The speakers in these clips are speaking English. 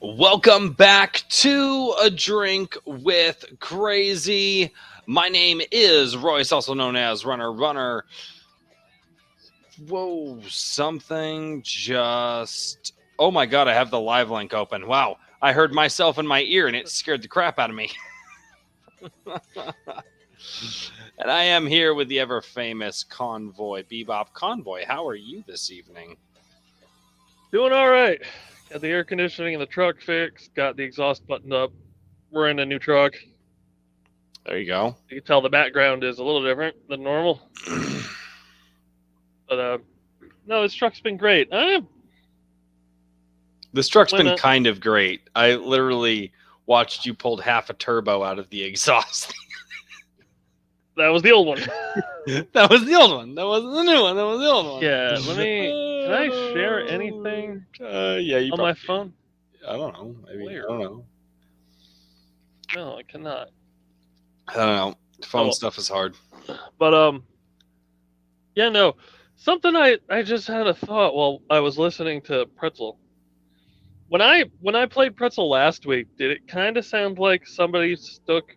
Welcome back to A Drink with Crazy. My name is Royce, also known as Runner. Whoa, something just... Oh my god, I have the live link open. Wow, I heard myself in my ear and it scared the crap out of me. And I am here with the ever-famous Convoy, Bebop. Convoy, how are you this evening? Doing all right. Got the air conditioning in the truck fixed. Got the exhaust buttoned up. We're in a new truck. There you go. You can tell the background is a little different than normal. But no, this truck's been great. This truck's When been kind of great. I literally watched you pulled half a turbo out of the exhaust. that was the old one. That was the old one. That wasn't the new one. That was the old one. Yeah. Can I share anything? Yeah, you on my phone? I don't know. Maybe Weird. I don't know. No, I cannot. I don't know. Phone stuff is hard. But yeah, no. Something I just had a thought while I was listening to Pretzel. When I played Pretzel last week, did it kind of sound like somebody stuck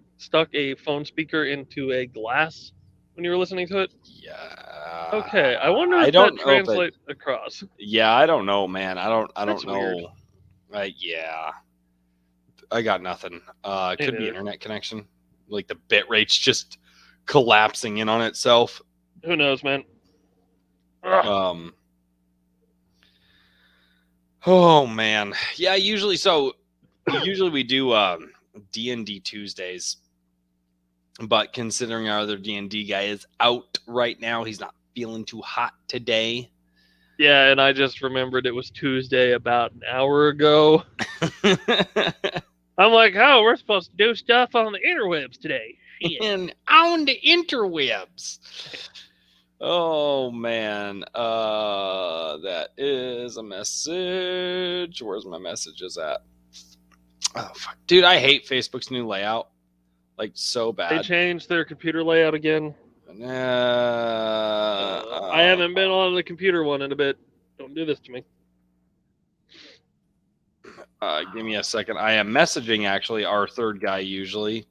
a phone speaker into a glass when you were listening to it? Yeah. Okay, I wonder I if don't that know if translates across. Yeah, I don't know, man. I don't That's know. weird. Yeah. I got nothing. It could be neither. internet connection. Like the bit rate's just collapsing in on itself. Who knows, man? Ugh. Oh man, yeah. Usually we do D&D Tuesdays, but considering our other D&D guy is out right now, he's not feeling too hot today. Yeah, and I just remembered it was Tuesday about an hour ago. I'm like, oh, we're supposed to do stuff on the interwebs today. Shit. And on the interwebs. Oh man, that is a message. Where's my messages at? Oh fuck, dude, I hate Facebook's new layout, like so bad. They changed their computer layout again. I haven't been on the computer one in a bit. Don't do this to me. Give me a second. I am messaging actually our third guy usually.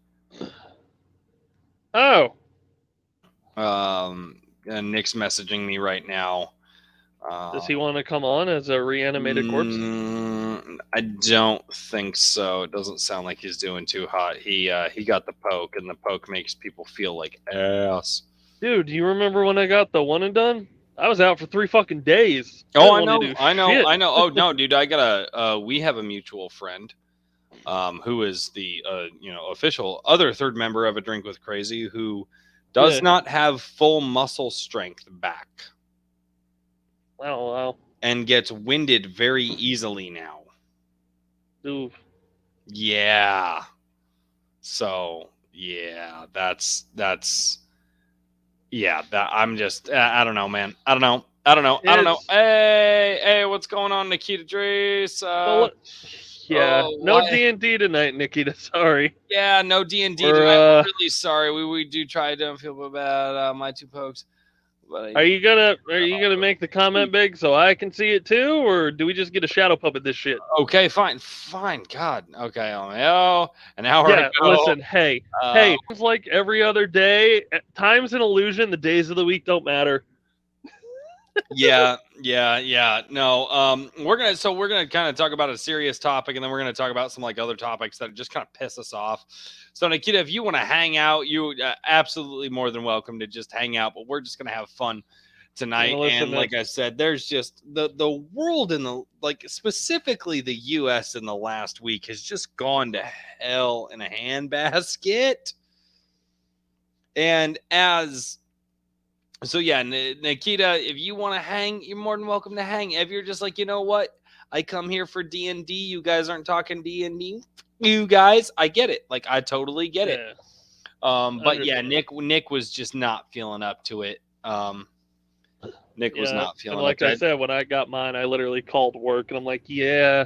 Oh. And Nick's messaging me right now. Does he want to come on as a reanimated corpse? I don't think so. It doesn't sound like he's doing too hot. He got the poke, and the poke makes people feel like ass. Dude, do you remember when I got the one and done? I was out for 3 fucking days. Oh, I know. Oh no, dude, I got we have a mutual friend, who is the official other third member of A Drink with Crazy, who does not have full muscle strength back. Wow. And gets winded very easily now. Ooh. Yeah. So yeah, that's yeah. That I'm just I don't know, man. I don't know. Hey, what's going on, Nikita Drace? No D&D tonight, Nikita. Sorry. Yeah, no D&D tonight. We're really sorry. We do try. Don't feel bad. My two pokes. But, are you gonna make the comment big so I can see it too, or do we just get a shadow puppet this shit? Okay, fine. God. Okay, an hour ago. Listen, hey, it's like every other day. Time's an illusion. The days of the week don't matter. Yeah. No, we're gonna kind of talk about a serious topic, and then we're gonna talk about some like other topics that just kind of piss us off. So Nikita, if you want to hang out, you absolutely more than welcome to just hang out. But we're just gonna have fun tonight. And like I said, there's just the world in the specifically the U.S. in the last week has just gone to hell in a handbasket. And so yeah, Nikita, if you want to hang, you're more than welcome to hang. If you're just like, you know what, I come here for D&D, you guys aren't talking D&D, you guys, I get it. Like, I totally get it. But yeah, Nick was just not feeling up to it. Nick was not feeling up to it. Like I said, when I got mine, I literally called work, and I'm like, yeah,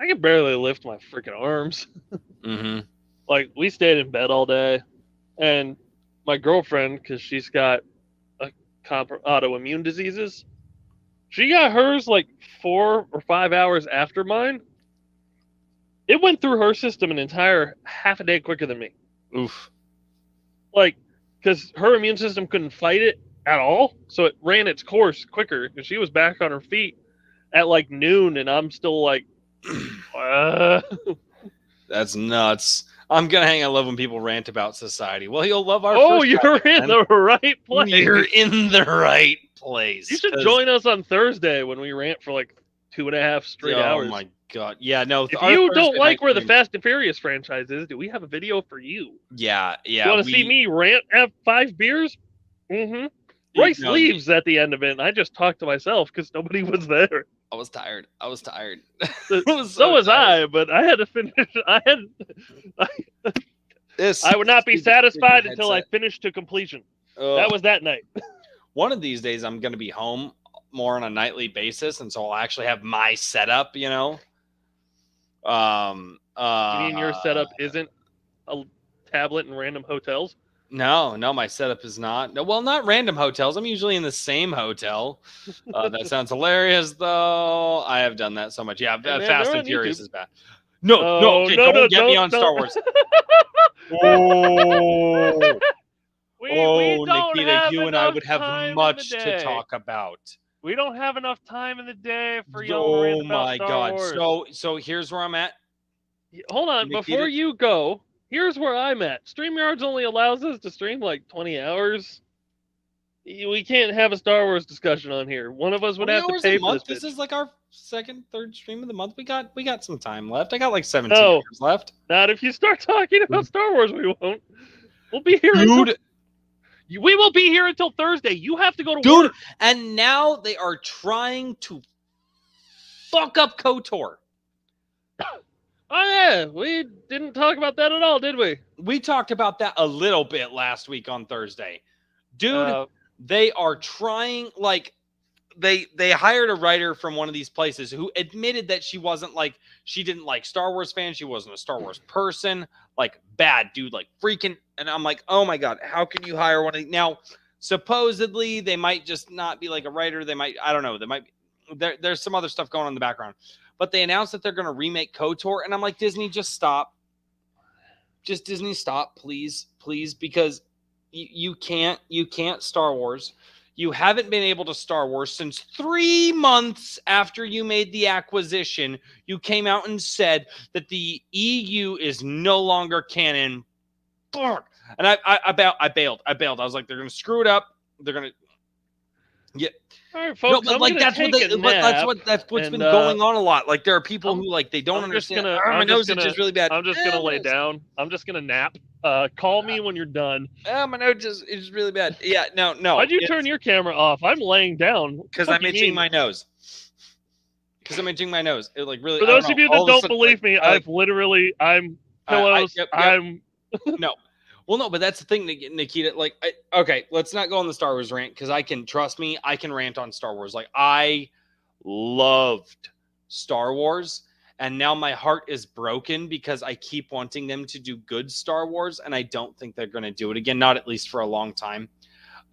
I can barely lift my freaking arms. Mm-hmm. Like, we stayed in bed all day, and my girlfriend, because she's got autoimmune diseases, she got hers like 4 or 5 hours after mine. It went through her system an entire half a day quicker than me. Oof. Like, because her immune system couldn't fight it at all, so it ran its course quicker. And she was back on her feet at like noon, and I'm still like, That's nuts. I'm gonna hang. I love when people rant about society. Well, you'll love our. oh, first you're topic, in man. the right place. You're in the right place. You should 'cause- join us on Thursday when we rant for like 2.5 straight hours. Oh my god! Yeah, no. If our you Thursday don't like night where the stream- Fast and Furious franchise is, do we have a video for you? yeah, You want to see me rant at 5 beers? Mm-hmm. Royce no, leaves at the end of it, and I just talked to myself because nobody was there. I was tired. So was I, but I had to finish. I would not be satisfied until I finished to completion. That was that night. One of these days, I'm going to be home more on a nightly basis, and so I'll actually have my setup. You know. You mean your setup isn't a tablet in random hotels? No, my setup is not. No, well, not random hotels. I'm usually in the same hotel. That sounds hilarious, though. I have done that so much. Yeah, Hey, man, Fast they're and on Furious YouTube. is bad. No, okay, don't get me on Star Wars. Oh, we don't Nikita, have you and I enough would have time in much the to day. talk about. We don't have enough time in the day for y'all to rant Oh about my Star god! Wars. So here's where I'm at. Hold on, Nikita? before you go, here's where I'm at. StreamYards only allows us to stream like 20 hours. We can't have a Star Wars discussion on here. One of us would have to pay for this. This is like our second, third stream of the month. We got some time left. I got like 17 No. hours left. Not if you start talking about Star Wars. We won't. We'll be here. Dude, We will be here until Thursday. You have to go to dude, work. and now they are trying to fuck up KOTOR. Oh yeah, we didn't talk about that at all, did we? We talked about that a little bit last week on Thursday. Dude, they are trying, like, they hired a writer from one of these places who admitted that she didn't like Star Wars fans. She wasn't a Star Wars person. Like, bad, dude, like freaking. And I'm like, oh my God, how can you hire one of these? Now, supposedly they might just not be like a writer. They might, I don't know. They might, there's some other stuff going on in the background, but they announced that they're going to remake KOTOR. And I'm like, Disney, just stop. Just Disney, stop, please, because you can't Star Wars. You haven't been able to Star Wars since 3 months after you made the acquisition. You came out and said that the EU is no longer canon. And I bailed. I was like, they're going to screw it up. They're going to. Yeah. All right, folks. No, but like that's what's been going on a lot. Like there are people who like they don't understand. My nose is just really bad. I'm just gonna lay down. I'm just gonna nap. Call me when you're done. My nose is really bad. Yeah, no. Why'd you turn your camera off? I'm laying down. Because I'm itching my nose. It like really. For those of you that don't believe me, I'm pillows. I'm no. Well, no, but that's the thing, Nikita. Like, okay, let's not go on the Star Wars rant because I can rant on Star Wars. Like, I loved Star Wars, and now my heart is broken because I keep wanting them to do good Star Wars, and I don't think they're going to do it again, not at least for a long time.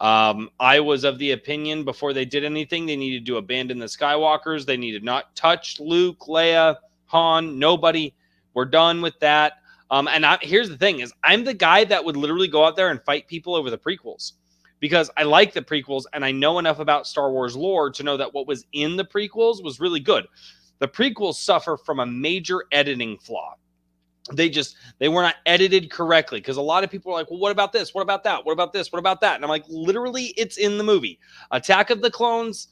I was of the opinion before they did anything, they needed to abandon the Skywalkers. They needed not touch Luke, Leia, Han, nobody. We're done with that. And here's the thing is I'm the guy that would literally go out there and fight people over the prequels because I like the prequels and I know enough about Star Wars lore to know that what was in the prequels was really good. The prequels suffer from a major editing flaw. They were not edited correctly because a lot of people are like, well, what about this? What about that? What about this? What about that? And I'm like, literally, it's in the movie. Attack of the Clones,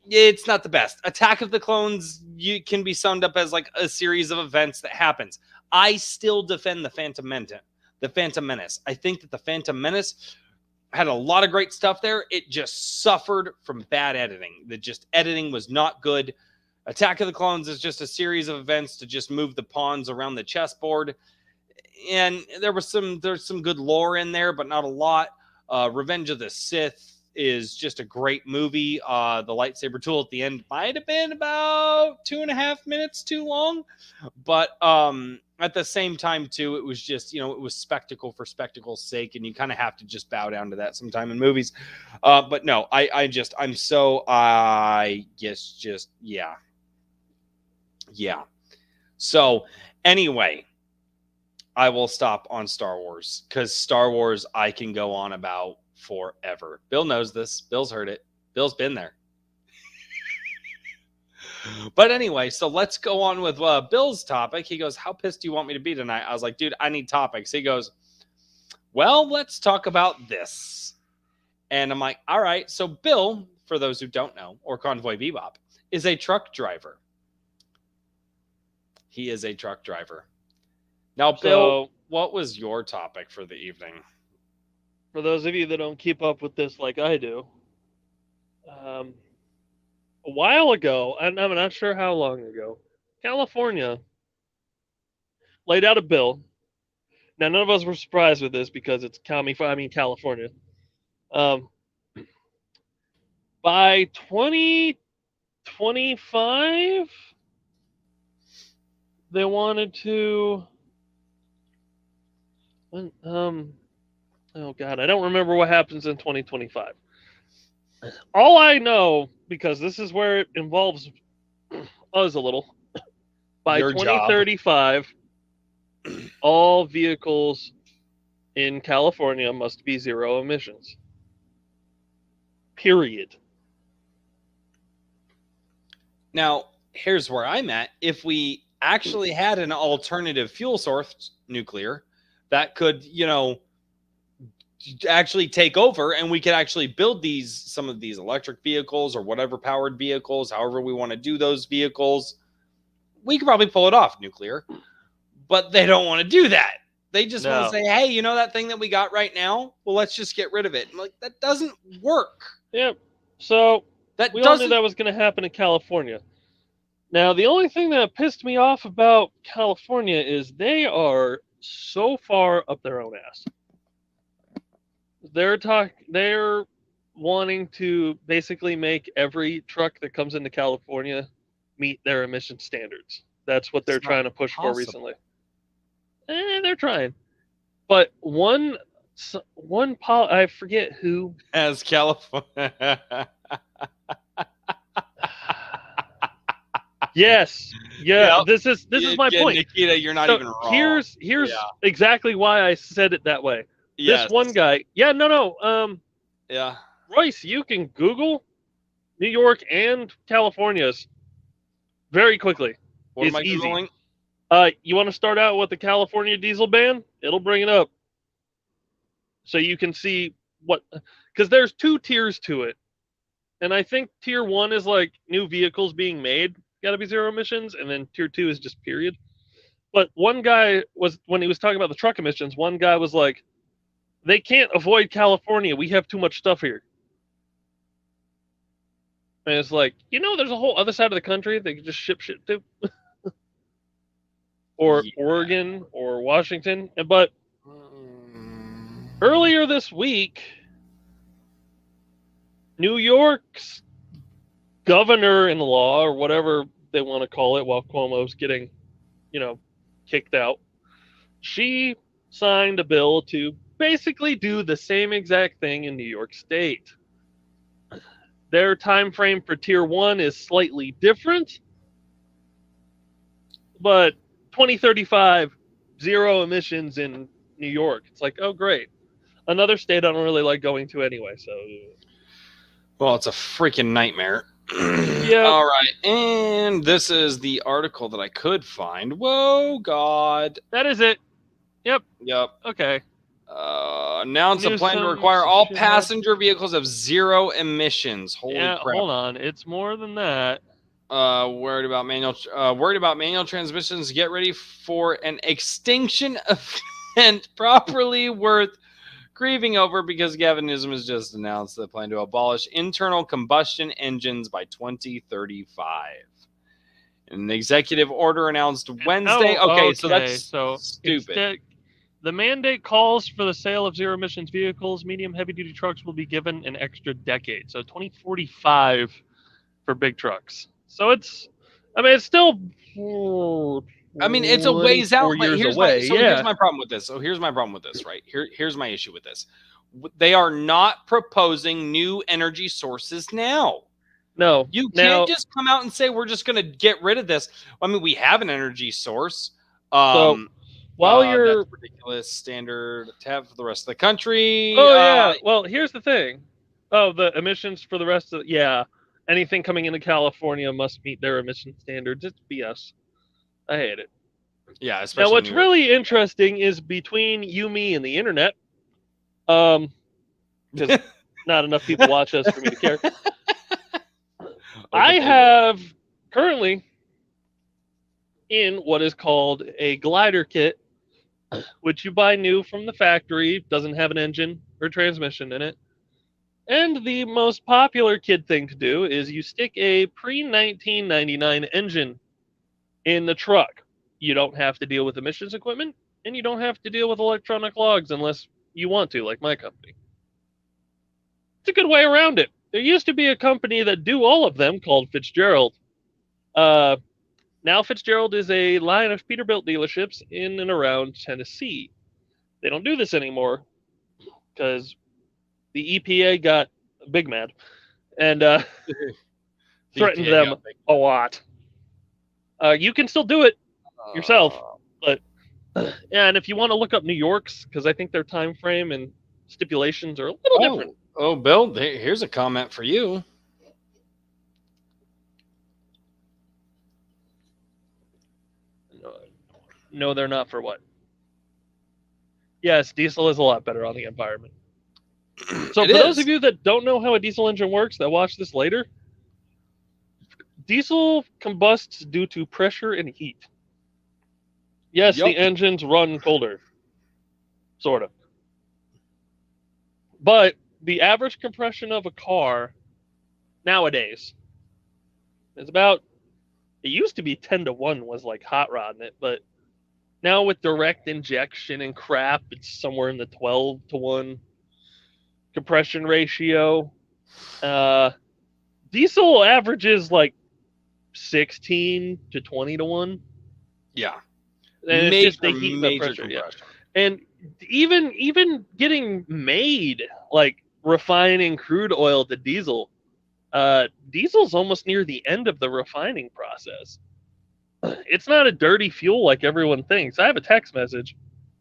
it's not the best. Attack of the Clones you can be summed up as like a series of events that happens. I still defend the Phantom Menace. I think that the Phantom Menace had a lot of great stuff there. It just suffered from bad editing. Editing was not good. Attack of the Clones is just a series of events to just move the pawns around the chessboard. And there's some good lore in there, but not a lot. Revenge of the Sith is just a great movie. The lightsaber duel at the end might have been about 2.5 minutes too long, but at the same time too, it was just, it was spectacle for spectacle's sake, and you kind of have to just bow down to that sometime in movies. But no, yeah. So Anyway, I will stop on Star Wars because Star Wars I can go on about forever. Bill knows this. Bill's heard it. Bill's been there. But anyway, so let's go on with Bill's topic. He goes, "How pissed do you want me to be tonight?" I was like, "Dude, I need topics." He goes, "Well, let's talk about this." And I'm like, "All right." So Bill, for those who don't know, or Convoy Bebop, is a truck driver. He is a truck driver. Now, Bill, So, what was your topic for the evening? for those of you that don't keep up with this like I do, um, a while ago, I'm not sure how long ago, California laid out a bill. Now, none of us were surprised with this because it's California. Um, by 2025, they wanted to. Oh God, I don't remember what happens in 2025. All I know, because this is where it involves us a little, by Your job. 2035, all vehicles in California must be zero emissions. Period. Now, here's where I'm at. If we actually had an alternative fuel source, nuclear, that could, actually take over and we could actually build some of these electric vehicles or whatever powered vehicles, however we want to do those vehicles, we could probably pull it off, nuclear. But they don't want to do that. They just want to say, hey, you know that thing that we got right now? Well, let's just get rid of it. I'm like, that doesn't work. Yep. So we all knew that was going to happen in California. Now, the only thing that pissed me off about California is they are so far up their own ass. They're wanting to basically make every truck that comes into California meet their emission standards. That's what they're trying to push for recently. They're trying. But I forget who as California. Yes. Yeah. Yep. This is my point. Nikita, you're not even wrong. Here's exactly why I said it that way. Yes. This one guy. Yeah, no. Yeah. Royce, you can Google New York and California's very quickly. What am I Googling? You want to start out with the California diesel ban? It'll bring it up. So you can see because there's 2 tiers to it. And I think tier 1 is like new vehicles being made, got to be zero emissions. And then tier 2 is just period. But one guy when he was talking about the truck emissions, one guy was like, they can't avoid California. We have too much stuff here. And it's like, there's a whole other side of the country they can just ship shit to. Or Oregon or Washington. But earlier this week, New York's governor-in-law, or whatever they want to call it, while Cuomo's getting, kicked out, she signed a bill to basically do the same exact thing in New York State. Their time frame for tier 1 is slightly different, but 2035, zero emissions in New York. It's like, oh, great. Another state I don't really like going to anyway, so. Well, it's a freaking nightmare. Yeah. All right. And this is the article that I could find. Whoa, God. That is it. Yep. Okay. Announce a plan to require all passenger vehicles of zero emissions. Holy crap. Hold on. It's more than that. Worried about manual transmissions. Get ready for an extinction event properly worth grieving over because Gavin Newsom has just announced the plan to abolish internal combustion engines by 2035. An executive order announced Wednesday. Okay, so that's stupid. The mandate calls for the sale of zero emissions vehicles. Medium heavy duty trucks will be given an extra decade. So 2045 for big trucks. So it's still. It's a ways out. But here's my problem with this. Right? Here's my issue with this. They are not proposing new energy sources now. No. You can't just come out and say we're just going to get rid of this. We have an energy source. So while That's you're, ridiculous. Standard tab for the rest of the country. oh yeah, well here's the thing. Oh, the emissions for the rest of, yeah, anything coming into California must meet their emission standards. It's BS. I hate it. Yeah, Now, especially what's New York. really interesting is between you, me, and the internet, because not enough people watch us for me to care. I have currently in what is called a glider kit, which you buy new from the factory, doesn't have an engine or transmission in it. And the most popular kid thing to do is you stick a pre 1999 engine in the truck. You don't have to deal with emissions equipment, and you don't have to deal with electronic logs unless you want to, like my company. It's a good way around it. There used to be a company that do all of them called Fitzgerald. Now Fitzgerald is a line of Peterbilt dealerships in and around Tennessee. They don't do this anymore because the EPA got big mad and threatened them a lot. You can still do it yourself, but yeah. And if you want to look up New York's, because I think their time frame and stipulations are a little different. Oh, Bill, here's a comment for you. No, they're not for what? Yes, diesel is a lot better on the environment. So for those of you that don't know how a diesel engine works, that watch this later, diesel combusts due to pressure and heat. Yes, the engines run colder, sort of. But the average compression of a car nowadays is about, it used to be 10-1 was like hot rodding it, but now with direct injection and crap, it's somewhere in the 12-1 compression ratio. Diesel averages like 16-20-1. Yeah. And it's just the heat and the pressure. Yeah. And even getting made, like refining crude oil to diesel, diesel's almost near the end of the refining process. It's not a dirty fuel like everyone thinks. I have a text message.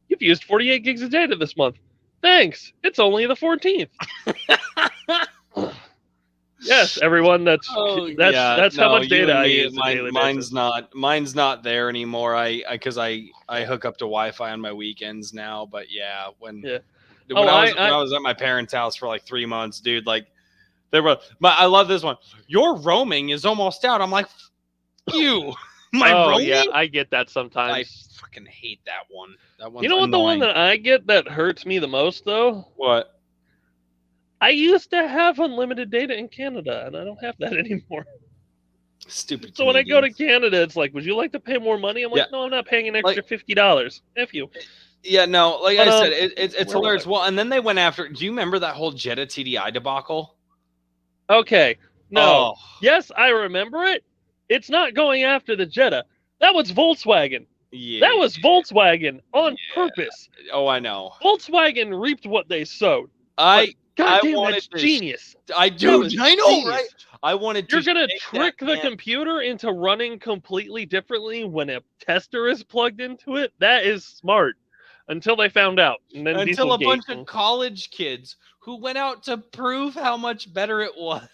You've used 48 gigs of data this month. Thanks. It's only the 14th. Yes, everyone. That's how much data I use. Mine's not there anymore. Because I hook up to Wi-Fi on my weekends now. But yeah, when I was at my parents' house for like 3 months, dude, like I love this one. Your roaming is almost out. I'm like, you. Roaming? Yeah, I get that sometimes. I fucking hate that one. That one's you know what annoying. The one that I get that hurts me the most though? What? I used to have unlimited data in Canada, and I don't have that anymore. Stupid. So when I go to Canada, it's like, would you like to pay more money? I'm like, no, I'm not paying an extra $50. F you. Yeah, no, like I said, it's hilarious. Well, and then they went after. Do you remember that whole Jetta TDI debacle? Okay. No. Yes, I remember it. It's not going after the Jetta. That was Volkswagen. Yeah. That was Volkswagen on purpose. Oh, I know. Volkswagen reaped what they sowed. God damn, that's genius. I know, genius. Right? I wanted to. You're going to trick the computer into running completely differently when a tester is plugged into it? That is smart. Until they found out. And then until a bunch of college kids who went out to prove how much better it was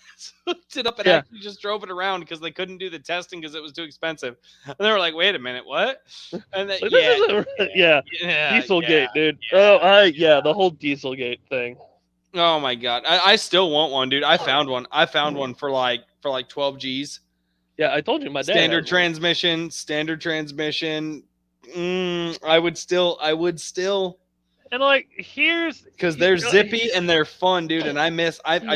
hooked it up and actually just drove it around because they couldn't do the testing because it was too expensive. And they were like, wait a minute, what? And then, Dieselgate, dude. Yeah. The whole Dieselgate thing. Oh my god. I still want one, dude. I found one. I found one for like 12 G's. Yeah, I told you my dad. Standard transmission. I would still. And like, here's because they're zippy and they're fun, dude. And I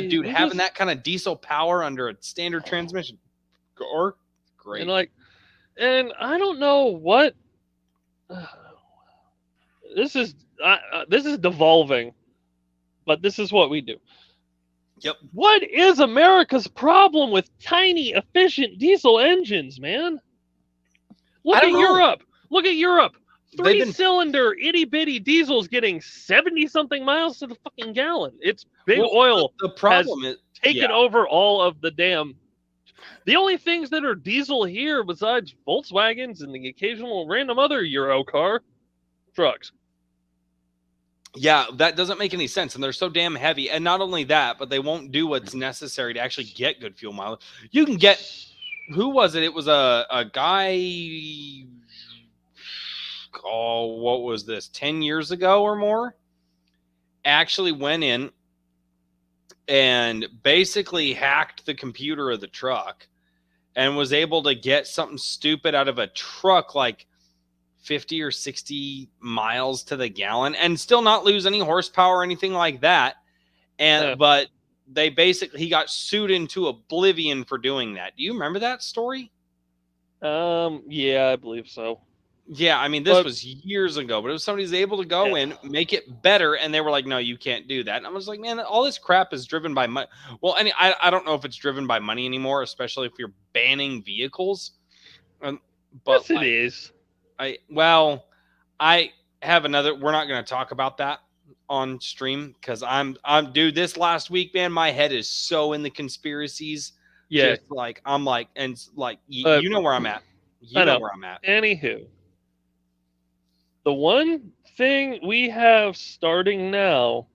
dude, having that kind of diesel power under a standard transmission, or great. And I don't know what this is. This is devolving, but this is what we do. Yep. What is America's problem with tiny, efficient diesel engines, man? Look at Europe. Look at Europe. 3-cylinder itty-bitty diesels getting 70-something miles to the fucking gallon. It's big oil. The problem is taken over all of the damn The only things that are diesel here, besides Volkswagens and the occasional random other Euro car, trucks. Yeah, that doesn't make any sense. And they're so damn heavy. And not only that, but they won't do what's necessary to actually get good fuel mileage. You can get, who was it? It was a guy, oh, what was this, 10 years ago or more? Actually went in and basically hacked the computer of the truck and was able to get something stupid out of a truck like 50 or 60 miles to the gallon and still not lose any horsepower or anything like that. And but they basically, he got sued into oblivion for doing that. Do you remember that story? Yeah, I believe so. Yeah, I mean, this was years ago, but it was somebody's able to go in, make it better, and they were like, no, you can't do that. And I was like, man, all this crap is driven by money. Well, I don't know if it's driven by money anymore, especially if you're banning vehicles. But yes, it is. I have another, we're not going to talk about that on stream because I'm dude, this last week, man, my head is so in the conspiracies. Yeah. Just like, I'm like, and like, you know where I'm at. You know where I'm at. Anywho, the one thing we have starting now,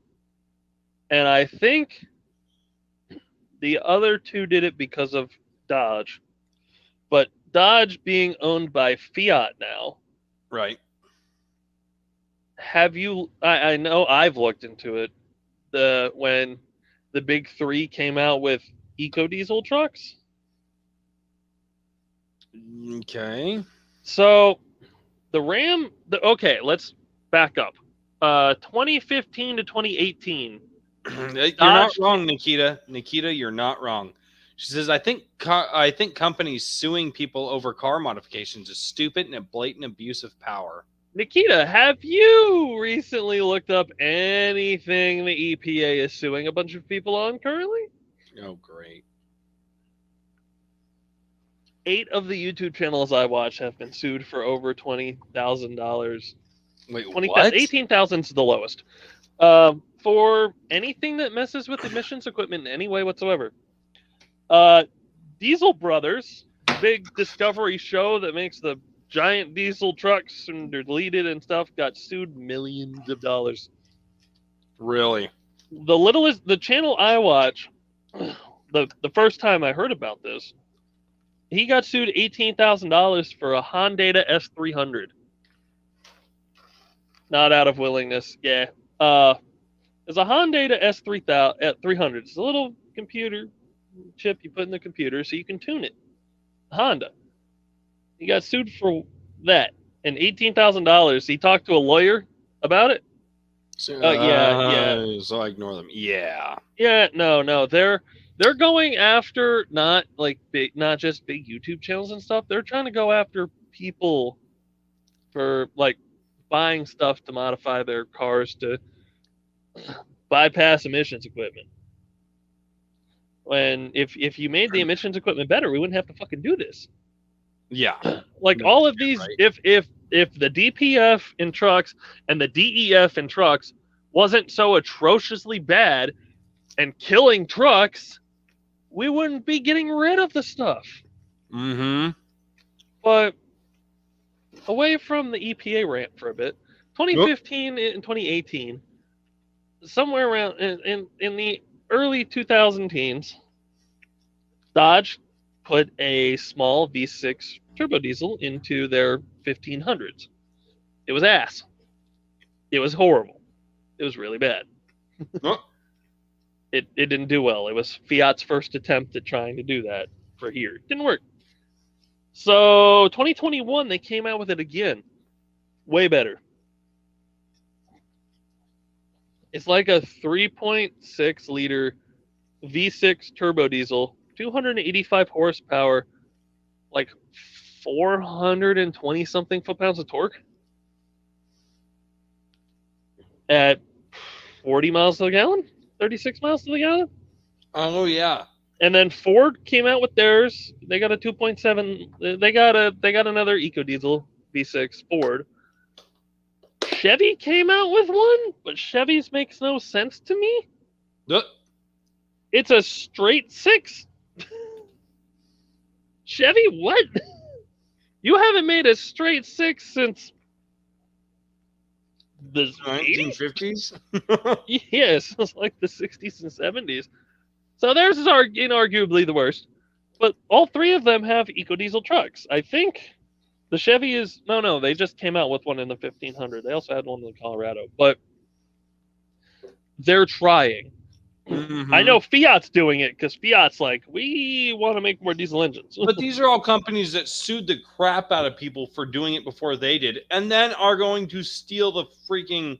and I think the other two did it because of Dodge, but Dodge being owned by Fiat now. Right. Have you, I know I've looked into it, when the big three came out with eco-diesel trucks. Okay. So the Ram, okay, let's back up. 2015 to 2018. You're not wrong, Nikita. Nikita, you're not wrong. She says, I think companies suing people over car modifications is stupid and a blatant abuse of power. Nikita, have you recently looked up anything the EPA is suing a bunch of people on currently? Oh, great. 8 of the YouTube channels I watch have been sued for over $20,000. Wait, what? 18,000 is the lowest. For anything that messes with emissions equipment in any way whatsoever. Diesel Brothers, big Discovery show that makes the giant diesel trucks and they're deleted and stuff, got sued millions of dollars. Really? The channel I watch, the first time I heard about this, he got sued $18,000 for a Honda S300. Not out of willingness, yeah. There's a Honda S300. It's a little computer chip you put in the computer so you can tune it. Honda. He got sued for that and $18,000. He talked to a lawyer about it. So, yeah. So I ignore them. Yeah. Yeah. No. They're going after not just big YouTube channels and stuff. They're trying to go after people for like buying stuff to modify their cars to bypass emissions equipment. When if you made the emissions equipment better, we wouldn't have to fucking do this. Yeah. Like all of these, right. If the DPF in trucks and the DEF in trucks wasn't so atrociously bad and killing trucks, we wouldn't be getting rid of the stuff. Mm-hmm. But away from the EPA rant for a bit, 2015 and 2018, somewhere around in the early 2000 teens, Dodge put a small V6 turbo diesel into their 1500s. It was ass. It was horrible. It was really bad. It didn't do well. It was Fiat's first attempt at trying to do that for here. It didn't work. So 2021, they came out with it again. Way better. It's like a 3.6 liter V6 turbo diesel, 285 horsepower, like 420 something foot-pounds of torque at 40 miles to the gallon, 36 miles to the gallon. Oh yeah. And then Ford came out with theirs. They got a 2.7. They got another EcoDiesel V6 Ford. Chevy came out with one, but Chevy's makes no sense to me. It's a straight 6. Chevy, what? You haven't made a straight six since the 80s? 1950s. Yes, it's like the 60s and 70s. So theirs is inarguably the worst. But all three of them have EcoDiesel trucks. I think the Chevy is no, they just came out with one in the 1500. They also had one in Colorado, but they're trying. I know Fiat's doing it because Fiat's like, we want to make more diesel engines. But these are all companies that sued the crap out of people for doing it before they did, and then are going to steal the freaking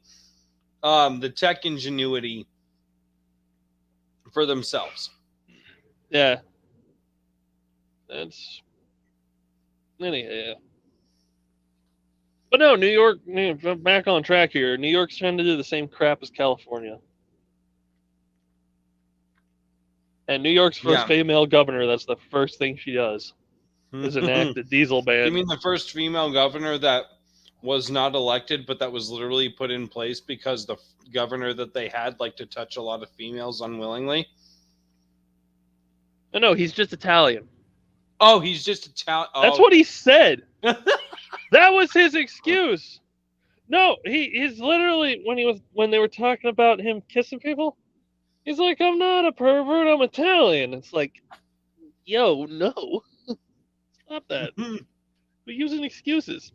the tech ingenuity for themselves. Yeah. That's anyhow. But no, New York, back on track here. New York's trying to do the same crap as California. And New York's first female governor, that's the first thing she does, is enact a diesel ban. You mean the first female governor that was not elected, but that was literally put in place because the governor that they had liked to touch a lot of females unwillingly? No, he's just Italian. Oh, he's just Italian. Oh. That's what he said. That was his excuse. No, he's literally when they were talking about him kissing people, he's like, I'm not a pervert, I'm Italian. It's like, yo, no. Stop that. We're using excuses.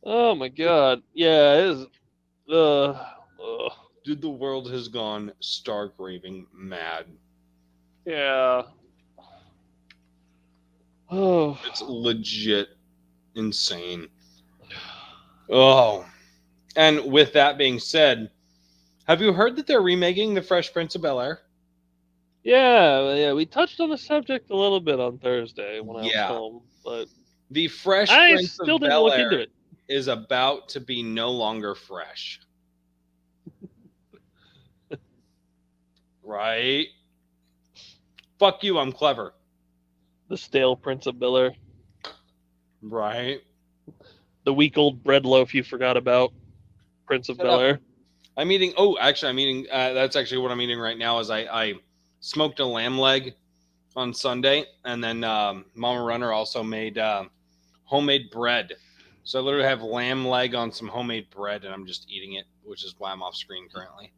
Oh my god. Yeah, it is. Dude, the world has gone stark raving mad. Yeah. Oh. It's legit insane. Oh. And with that being said, have you heard that they're remaking The Fresh Prince of Bel-Air? Yeah, we touched on the subject a little bit on Thursday when I was home, but The Fresh I Prince still of didn't look Bel-Air into it. is about to be no longer fresh. Right? Fuck you, I'm clever. The stale Prince of Bel-Air. Right? The week old bread loaf you forgot about. Prince of Bel-Air. I'm eating, that's actually what I'm eating right now is I smoked a lamb leg on Sunday, and then Mama Runner also made homemade bread. So I literally have lamb leg on some homemade bread, and I'm just eating it, which is why I'm off screen currently.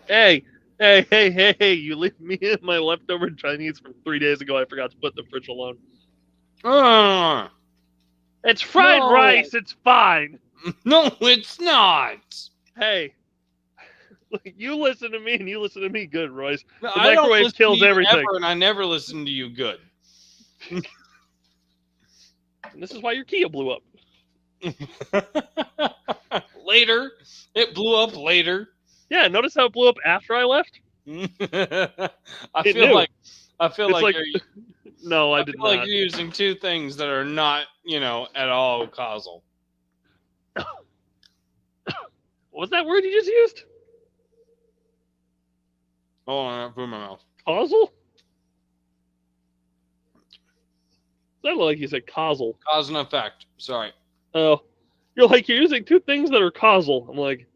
Hey, you leave me in my leftover Chinese from 3 days ago. I forgot to put in the fridge alone. It's fried rice. It's fine. No, it's not. Hey, you listen to me and you listen to me good, Royce. The microwave kills everything. Ever, and I never listen to you good. And this is why your Kia blew up. Later. It blew up later. Yeah, notice how it blew up after I left? I feel like no, I did not. Like you're using two things that are not, at all causal. What was that word you just used? Oh, I put in my mouth. Causal? Sounded like you said causal. Cause and effect. Sorry. Oh, you're using two things that are causal. I'm like,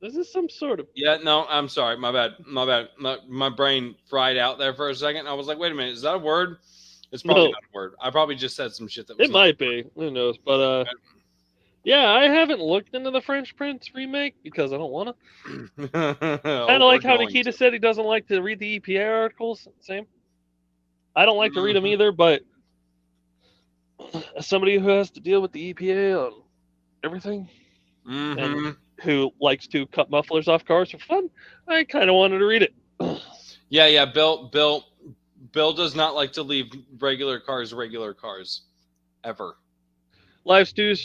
is this some sort of? Yeah, no, I'm sorry. My bad. My brain fried out there for a second. I was like, wait a minute, is that a word? It's probably not a word. I probably just said some shit that was. It might be. Who knows? But yeah, I haven't looked into the French Prince remake because I don't want to. Kind of like how Nikita said he doesn't like to read the EPA articles. Same. I don't like to read them either, but as somebody who has to deal with the EPA on everything, and who likes to cut mufflers off cars for fun, I kind of wanted to read it. Yeah. Bill does not like to leave regular cars, ever. Life's too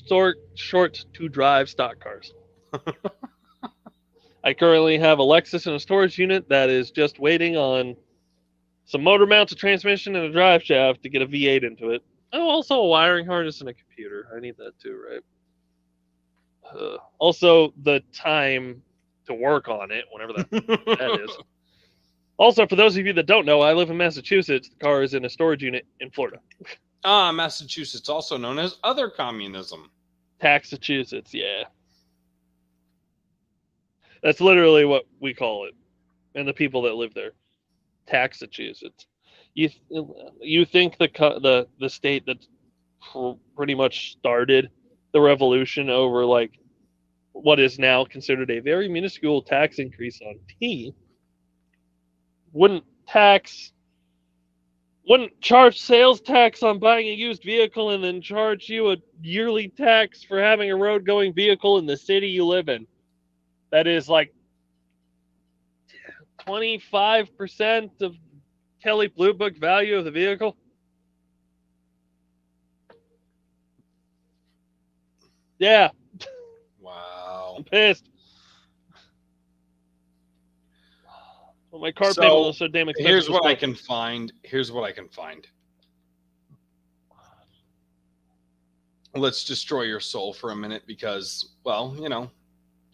short to drive stock cars. I currently have a Lexus in a storage unit that is just waiting on some motor mounts, a transmission, and a drive shaft to get a V8 into it. Oh, also a wiring harness and a computer. I need that too, right? Also, the time to work on it, whenever that is. Also, for those of you that don't know, I live in Massachusetts. The car is in a storage unit in Florida. Massachusetts, also known as other communism. Taxachusetts, yeah. That's literally what we call it, and the people that live there, Taxachusetts. You you think the state that pretty much started the revolution over like what is now considered a very minuscule tax increase on tea wouldn't tax wouldn't charge sales tax on buying a used vehicle and then charge you a yearly tax for having a road going vehicle in the city you live in. That is like 25% of Kelly Blue Book value of the vehicle. Yeah, Wow. I'm pissed. Well, my car payment So was so damn expensive here's this what I month. can find. Here's what I can find. Let's destroy your soul for a minute because, well,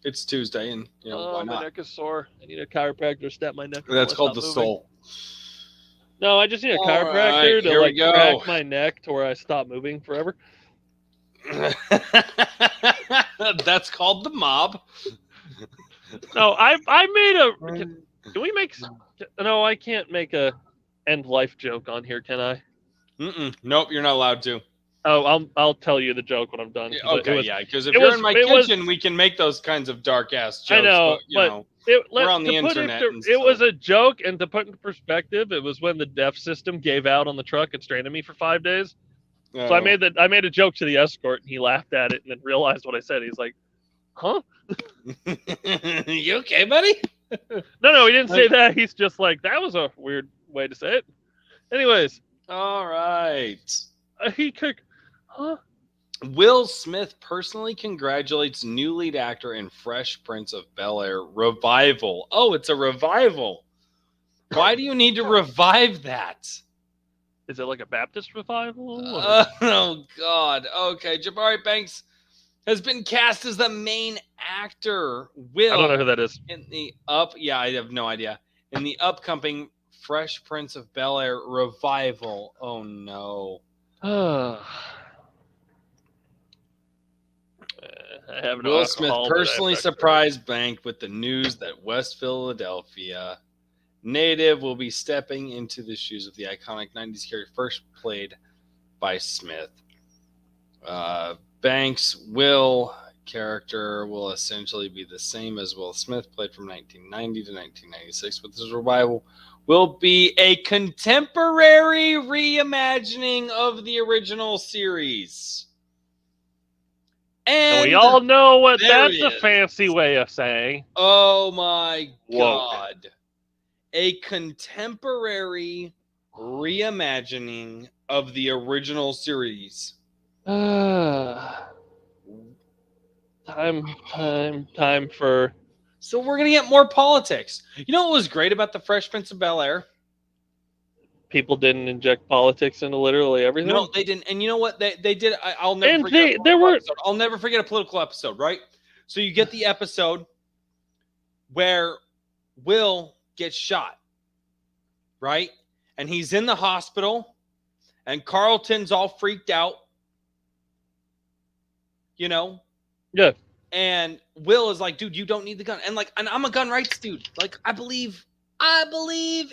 it's Tuesday and, why Oh, my not? neck is sore. I need a chiropractor to snap my neck until That's I called stop the moving. soul. No, I just need a All right, chiropractor to here we like crack go. my neck to where I stop moving forever. That's called the mob. No, I made a. Can we make? No, I can't make a end life joke on here, can I? Nope, you're not allowed to. Oh, I'll tell you the joke when I'm done. Okay, yeah, because if it you're was in my it was kitchen, we can make those kinds of dark ass I jokes. know, But we're on the internet, and it was so a joke, and to put into perspective, it was when the DEF system gave out on the truck and stranded me for 5 days. So I made a joke to the escort, and he laughed at it, and then realized what I said. He's like, "Huh? You okay, buddy?" No, he didn't say that. He's just like, that was a weird way to say it. Anyways, All right. he could, huh? Will Smith personally congratulates new lead actor in Fresh Prince of Bel-Air revival. Oh, it's a revival. Why do you need to revive that? Is it like a Baptist revival? Oh, God. Okay, Jabari Banks has been cast as the main actor. Will. I don't know who that is. Yeah, I have no idea. In the upcoming Fresh Prince of Bel-Air revival. Oh, no. I have no Will Smith alcohol, but I have personally no surprised Bank with the news that West Philadelphia native will be stepping into the shoes of the iconic 90s character first played by Smith. Banks' Will character will essentially be the same as Will Smith, played from 1990 to 1996, but this revival will be a contemporary reimagining of the original series. And we all know what that's a fancy way of saying. Oh my Woke. God. A contemporary reimagining of the original series. Time for. So we're going to get more politics. You know what was great about the Fresh Prince of Bel-Air? People didn't inject politics into literally everything. No, they didn't. And you know what? They did. I'll never And forget. I'll never forget a political episode, right? So you get the episode where Will gets shot, right? And he's in the hospital, and Carlton's all freaked out, Yeah. And Will is like, dude, you don't need the gun. And I'm a gun rights dude. Like, I believe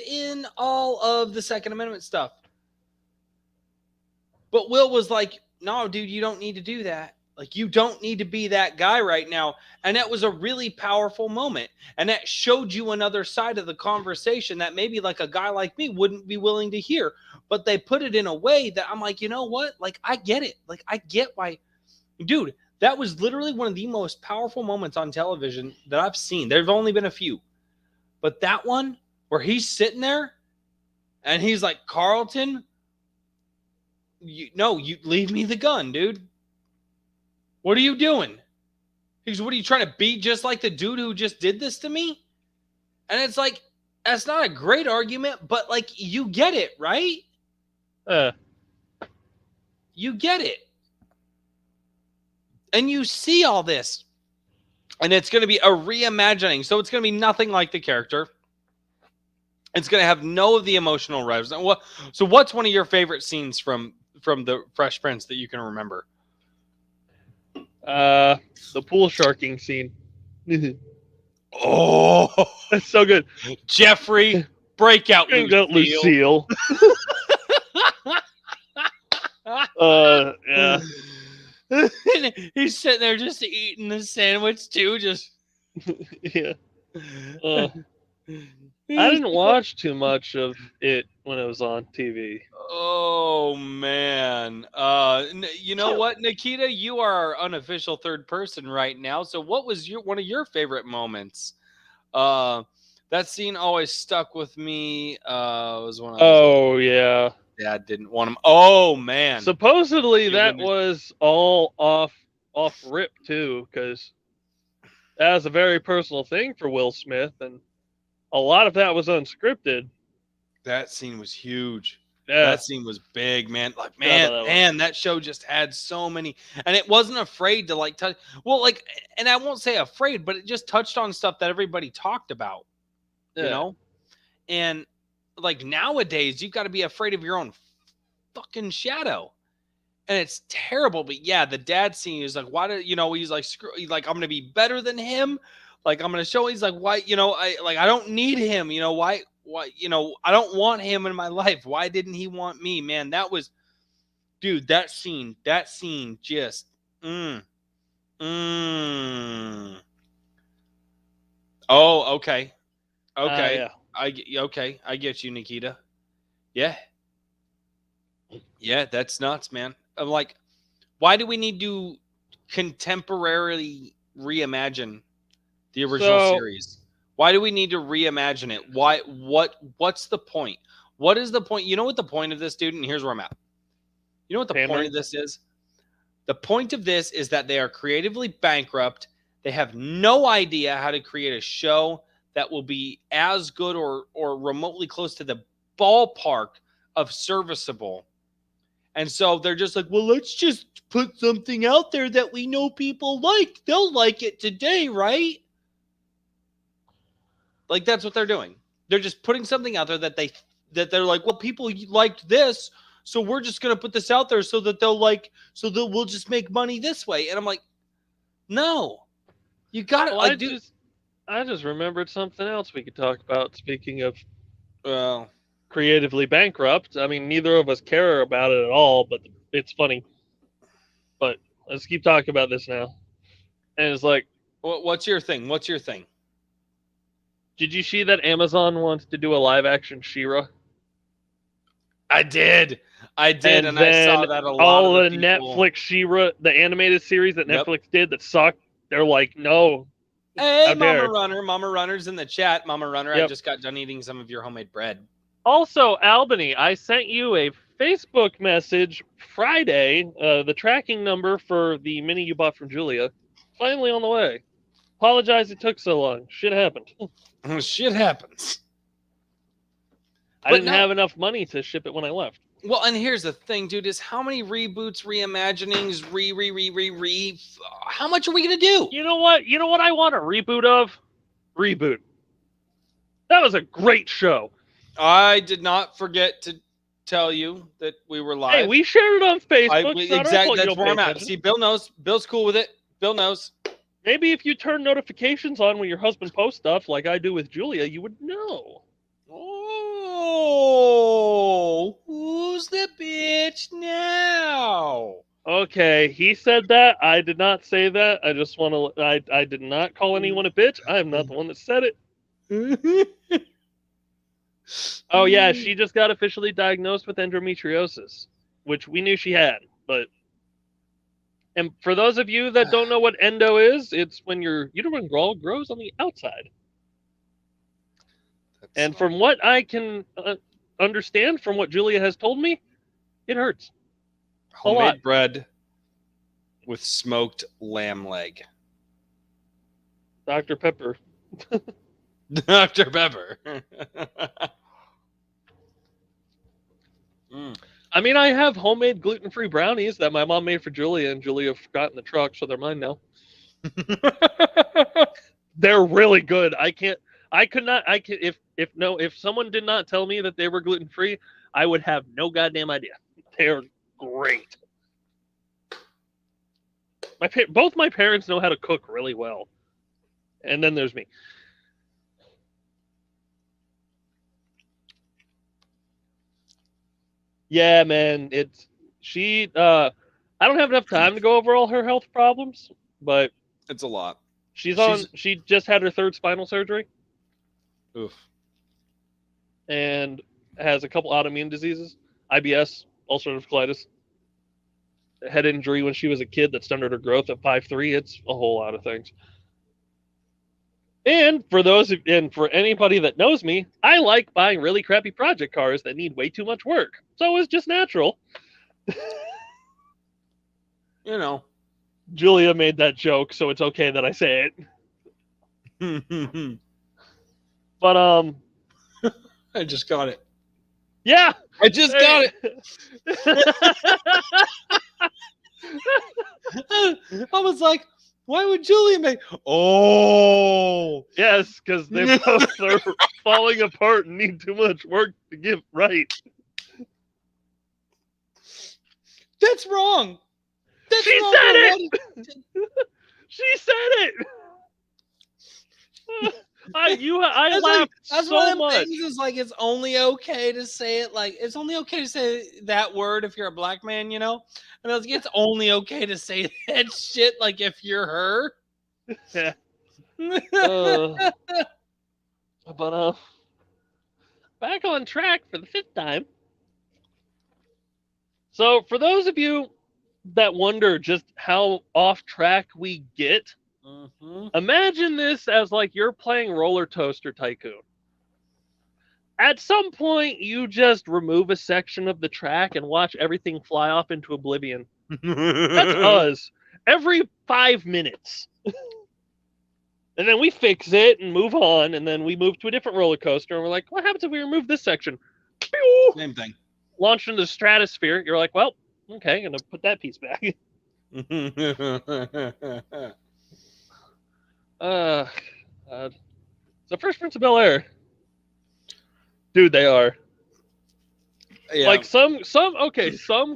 in all of the Second Amendment stuff. But Will was like, no, dude, you don't need to do that. Like, you don't need to be that guy right now. And that was a really powerful moment. And that showed you another side of the conversation that maybe like a guy like me wouldn't be willing to hear. But they put it in a way that I'm like, you know what? Like, I get it. Like, I get why. Dude, that was literally one of the most powerful moments on television that I've seen. There have only been a few. But that one where he's sitting there and he's like, Carlton, you leave me the gun, dude. What are you doing? He goes, what are you trying to be just like the dude who just did this to me? And it's like, that's not a great argument, but like, you get it, right? You get it. And you see all this. And it's going to be a reimagining. So it's going to be nothing like the character. It's going to have no of the emotional resonance. So what's one of your favorite scenes from the Fresh Prince that you can remember? The pool sharking scene. Oh, That's so good. Jeffrey, break out, Hang out, Lucille. Lucille. Yeah. He's sitting there just eating the sandwich too. Just Yeah. I didn't watch too much of it when it was on TV. Oh man. You know what, Nikita? You are our unofficial third person right now. So, what was one of your favorite moments? Uh, that scene always stuck with me. Was when I was like, Oh yeah. Dad didn't want him. Oh man. Supposedly It that wouldn't was all off rip too, because that was a very personal thing for Will Smith, and a lot of that was unscripted. That scene was huge. Yeah. That scene was big, man. Like, Forgot about that one. man, that show just had so many, and it wasn't afraid to like touch. Well, like, and I won't say afraid, but it just touched on stuff that everybody talked about, you Yeah. know. And like nowadays, you've got to be afraid of your own fucking shadow, and it's terrible. But yeah, the dad scene is like, why do he's like, screw, he's like, I'm gonna be better than him. Like, I'm gonna show. He's like, why? I don't need him. Why? I don't want him in my life. Why didn't he want me? Man, that was, dude. That scene, just, mm, mm. Oh, okay, okay. Yeah. Okay. I get you, Nikita. Yeah, yeah. That's nuts, man. I'm like, why do we need to contemporarily reimagine the original So series? Why do we need to reimagine it? Why? What's the point? What is the point? You know what the point of this, dude? And here's where I'm at. You know what the point pandering. of this is? The point of this is that they are creatively bankrupt. They have no idea how to create a show that will be as good or remotely close to the ballpark of serviceable. And so they're just like, well, let's just put something out there that we know people like. They'll like it today, right? Like, that's what they're doing. They're just putting something out there that they're like, well, people liked this, so we're just gonna put this out there so that we'll just make money this way. And I'm like, no, you got it. Well, Like, dude. I just remembered something else we could talk about. Speaking of Well, creatively bankrupt, I mean, neither of us care about it at all, but it's funny. But let's keep talking about this now. And it's like, what's your thing? What's your thing? did you see that Amazon wants to do a live action She-Ra? I did, And and I then saw that a lot of all the the people. Netflix She-Ra, the animated series that Yep. Netflix did that sucked, they're like, no, Hey, how dare. Mama Runner's in the chat. Mama Runner, I Yep. just got done eating some of your homemade bread. Also, Albany, I sent you a Facebook message Friday, the tracking number for the mini you bought from Julia. Finally on the way. Apologize it took so long. Shit happened. Shit happens. I But didn't no. have enough money to ship it when I left. Well, and here's the thing, dude, is how many reboots, reimaginings, how much are we going to do? You know what? You know what I want a reboot of? Reboot. That was a great show. I did not forget to tell you that we were live. Hey, we shared it on Facebook. It's not our exactly, fault you that's don't where pay I'm at. attention. See, Bill knows. Bill's cool with it. Bill knows. Maybe if you turn notifications on when your husband posts stuff like I do with Julia, you would know. Oh, who's the bitch now? Okay, he said that. I did not say that. I just want to. I did not call anyone a bitch. I am not the one that said it. Oh yeah, she just got officially diagnosed with endometriosis, which we knew she had. But and for those of you that don't know what endo is, it's when your uterine wall grows on the outside. And from what I can understand, from what Julia has told me, it hurts. Homemade bread with smoked lamb leg. Dr. Pepper. Dr. Pepper. I mean, I have homemade gluten-free brownies that my mom made for Julia, and Julia forgot in the truck, so they're mine now. They're really good. If someone did not tell me that they were gluten-free, I would have no goddamn idea. They're great. Both my parents know how to cook really well. And then there's me. Yeah, man. I don't have enough time to go over all her health problems, but It's a lot. she She's just had her third spinal surgery oof. and has a couple autoimmune diseases, IBS, ulcerative colitis, head injury when she was a kid that stunted her growth at 5'3". It's a whole lot of things. And for anybody that knows me, I like buying really crappy project cars that need way too much work. So it's just natural. You know. Julia made that joke, so it's okay that I say it. But I just got it. yeah. I just got it. I was like, why would Julia make? Oh, Yes, because they both are falling apart and need too much work to get right. that's wrong. That's She wrong. said it. She said it. I That's laughed like that's so one of them much. things. Is like it's only okay to say it. Like it's only okay to say that word if you're a black man, you know. And I was like, it's only okay to say that shit. Like if you're her. Yeah. But back on track for the fifth time. So for those of you that wonder just how off track we get, imagine this as like you're playing Roller Coaster Tycoon. At some point, you just remove a section of the track and watch everything fly off into oblivion. That's us every 5 minutes. And then we fix it and move on, and then we move to a different roller coaster, and we're like, what happens if we remove this section? Pew! Same thing. Launched into the stratosphere. You're like, well, okay, I'm going to put that piece back. So Fresh Prince of Bel-Air. Dude, they are. Yeah. Like some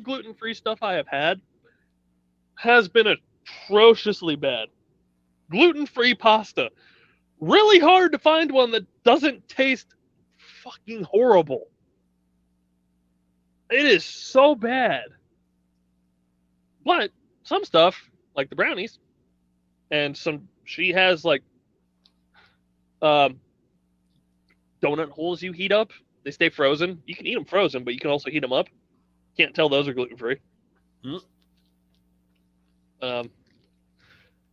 gluten-free stuff I have had has been atrociously bad. Gluten-free pasta. Really hard to find one that doesn't taste fucking horrible. It is so bad. But some stuff, like the brownies, and she has like donut holes you heat up. They stay frozen. You can eat them frozen, but you can also heat them up. Can't tell those are gluten-free.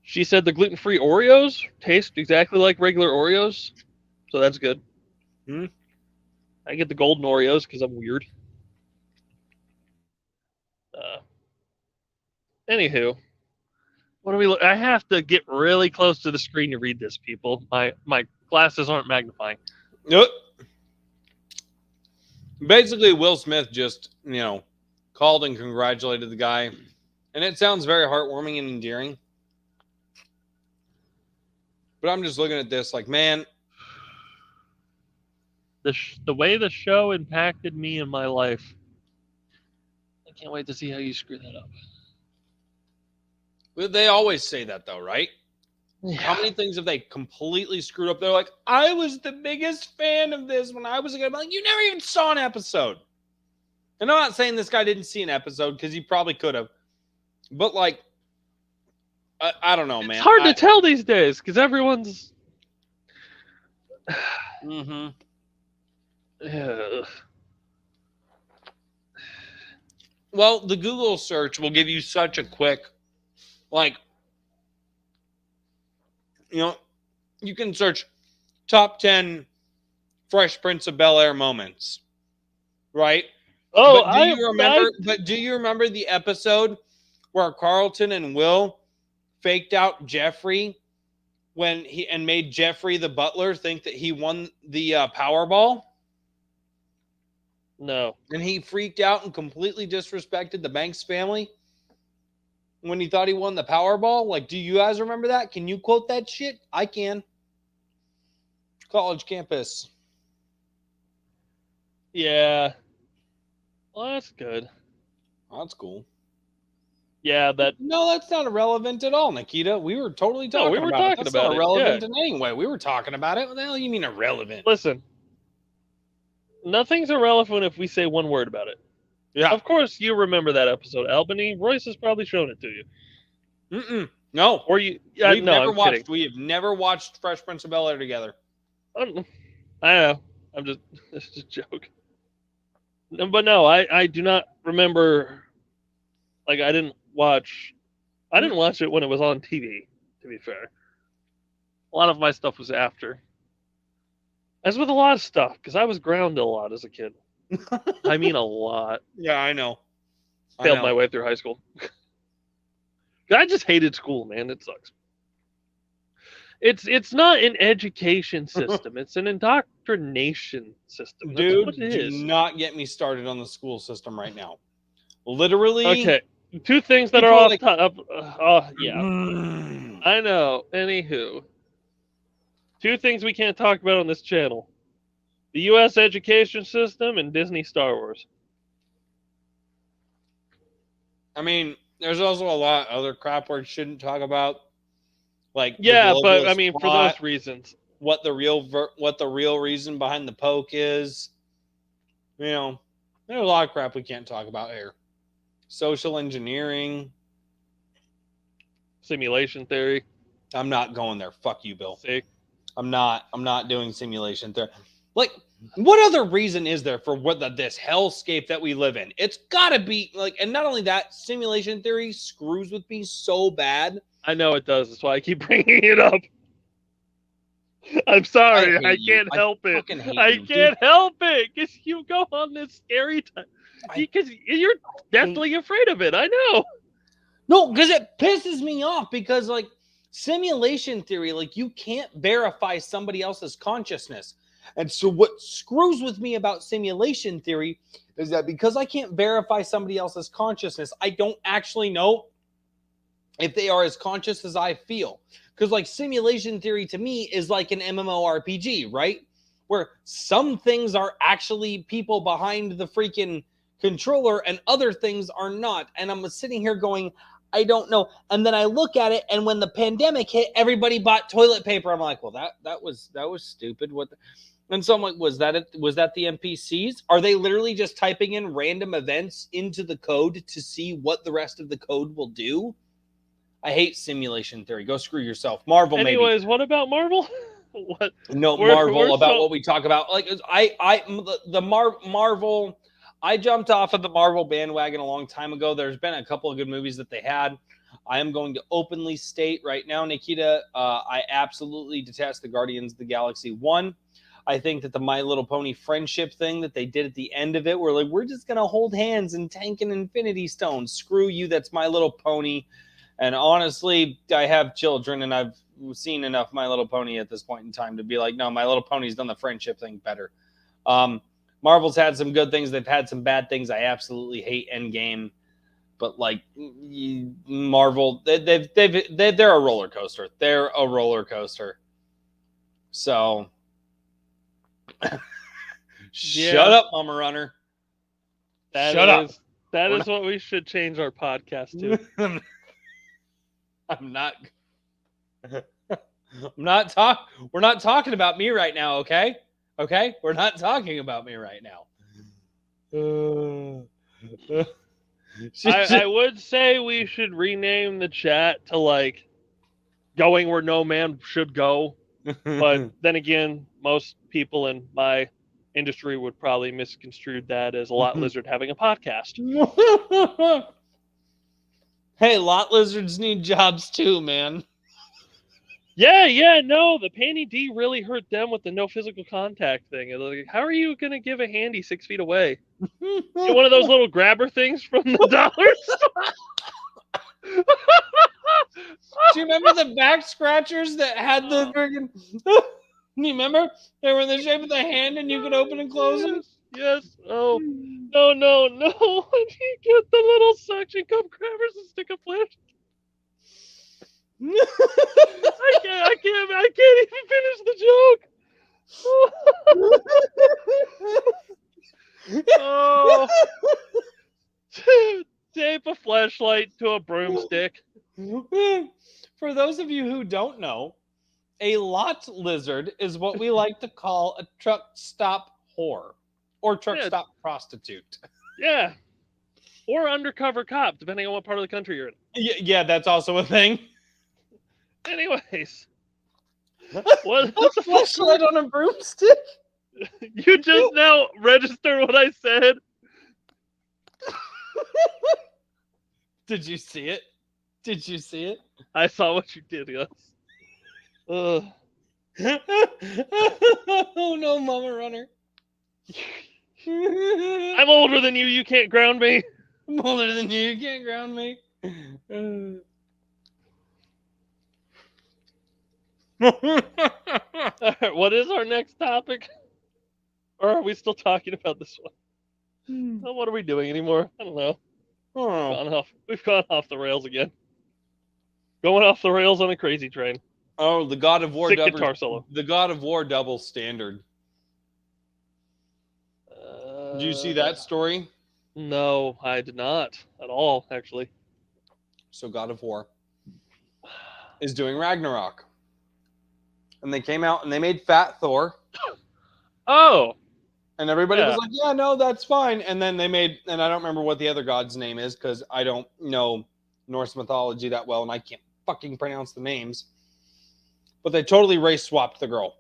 She said the gluten-free Oreos taste exactly like regular Oreos, so that's good. I get the golden Oreos because I'm weird. Anywho, what do we look? I have to get really close to the screen to read this, people. My glasses aren't magnifying. Yep. Basically, Will Smith just, called and congratulated the guy. And it sounds very heartwarming and endearing. But I'm just looking at this like, man. The way the show impacted me in my life. I can't wait to see how you screw that up. They always say that, though, right? Yeah. How many things have they completely screwed up? They're like, I was the biggest fan of this when I was a kid. I'm like, you never even saw an episode. And I'm not saying this guy didn't see an episode because he probably could have. But, like, I don't know, man. It's hard to tell these days because everyone's... Well, the Google search will give you such a quick, like, you can search top 10 Fresh Prince of Bel-Air moments, right? Oh, but do you remember the episode where Carlton and Will faked out Jeffrey and made Jeffrey the butler think that he won the Powerball? No. And he freaked out and completely disrespected the Banks family when he thought he won the Powerball. Like, do you guys remember that? Can you quote that shit? I can. College campus. Yeah. Well, that's good. Oh, that's cool. Yeah, No, that's not irrelevant at all, Nikita. We were totally talking about it. That's not irrelevant in any way. We were talking about it. What the hell do you mean irrelevant? Listen. Nothing's irrelevant if we say one word about it. Yeah. Of course, you remember that episode, Albany. Royce has probably shown it to you. No. Or you? Yeah, no, I'm kidding. We have never watched Fresh Prince of Bel Air together. I know. I'm just. It's just a joke. But no, I do not remember. Like I didn't watch. I didn't watch it when it was on TV. To be fair, a lot of my stuff was after. As with a lot of stuff, because I was grounded a lot as a kid. I mean, a lot. Yeah, I know. Failed my way through high school. I just hated school, man. It sucks. It's not an education system. It's an indoctrination system. That's Dude, what it do is. not get me started on the school system right now. Literally. Okay, two things that are off top. Yeah, Mm. I know. Anywho, two things we can't talk about on this channel: the U.S. education system and Disney Star Wars. I mean, there's also a lot of other crap we shouldn't talk about, like Yeah, but I mean, for those reasons, what the real reason behind the poke is. You know, there's a lot of crap we can't talk about here. Social engineering, simulation theory. I'm not going there. Fuck you, Bill. See? I'm not doing simulation theory. Like, what other reason is there for this hellscape that we live in? It's got to be like, and not only that, simulation theory screws with me so bad. I know it does. That's why I keep bringing it up. I'm sorry. I can't help it. I can't help it because you go on this scary time. Because you're deathly afraid of it. I know. No, because it pisses me off because, like, simulation theory, like, you can't verify somebody else's consciousness. And so what screws with me about simulation theory is that because I can't verify somebody else's consciousness, I don't actually know if they are as conscious as I feel. Because, like, simulation theory to me is like an MMORPG, right? Where some things are actually people behind the freaking controller and other things are not. And I'm sitting here going, I don't know. And then I look at it, and when the pandemic hit, everybody bought toilet paper. I'm like, well, that was stupid. What? And so I'm like, was that the NPCs? Are they literally just typing in random events into the code to see what the rest of the code will do? I hate simulation theory. Go screw yourself. Marvel, Anyways, maybe. What about Marvel? What? No, Marvel about what we talk about. Like Marvel. I jumped off of the Marvel bandwagon a long time ago. There's been a couple of good movies that they had. I am going to openly state right now, Nikita, I absolutely detest the Guardians of the Galaxy 1. I think that the My Little Pony friendship thing that they did at the end of it, where like, we're just going to hold hands and tank an Infinity Stone. Screw you, that's My Little Pony. And honestly, I have children, and I've seen enough My Little Pony at this point in time to be like, no, My Little Pony's done the friendship thing better. Marvel's had some good things. They've had some bad things. I absolutely hate Endgame. But like Marvel, they're a roller coaster. They're a roller coaster. So shut up, Mama Runner. Shut up. That is what we should change our podcast to. I'm not. We're not talking about me right now, okay? Okay, we're not talking about me right now. I would say we should rename the chat to like going where no man should go. But then again, most people in my industry would probably misconstrue that as a Lot Lizard having a podcast. Hey, lot lizards need jobs too, man. Yeah, no, the Panty D really hurt them with the no physical contact thing. Like, how are you going to give a handy 6 feet away? Get one of those little grabber things from the dollar store. Do you remember the back scratchers that had the freaking... You remember? They were in the shape of the hand and you could open and close them? Yes. Oh, no. When you get the little suction cup grabbers and stick a flash. I can't even finish the joke. Oh. Tape a flashlight to a broomstick. For those of you who don't know, a lot lizard is what we like to call a truck stop whore or truck stop prostitute. Yeah. or undercover cop, depending on what part of the country you're in. Yeah, that's also a thing. Anyways, what the fuck? Flashlight on a broomstick. You just now registered what I said. Did you see it? Did you see it? I saw what you did, yes. Oh no, Mama Runner. I'm older than you. You can't ground me. I'm older than you. You can't ground me. All right, what is our next topic? Or are we still talking about this one? Oh, what are we doing anymore? I don't know. Oh. We've gone off the rails again. Going off the rails on a crazy train. Oh, the God of War Sick double. guitar solo. The God of War double standard. Did you see that story? No, I did not at all, actually. So God of War is doing Ragnarok. And they came out and they made Fat Thor. Oh. And everybody was like, yeah, no, that's fine. And then they made, and I don't remember what the other god's name is because I don't know Norse mythology that well and I can't fucking pronounce the names. But they totally race swapped the girl.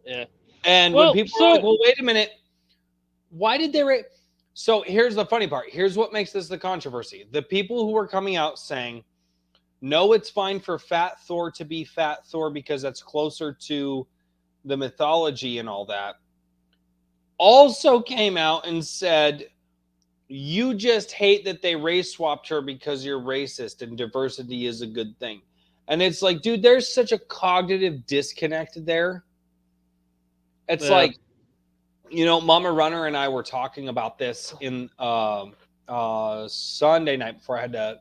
Yeah. And when people were like, well, wait a minute. Why did they So here's the funny part. Here's what makes this the controversy. The people who were coming out saying, no, it's fine for Fat Thor to be Fat Thor because that's closer to the mythology and all that, also came out and said, you just hate that they race swapped her because you're racist and diversity is a good thing. And it's like, dude, there's such a cognitive disconnect there. It's like, you know, Mama Runner and I were talking about this in Sunday night before I had to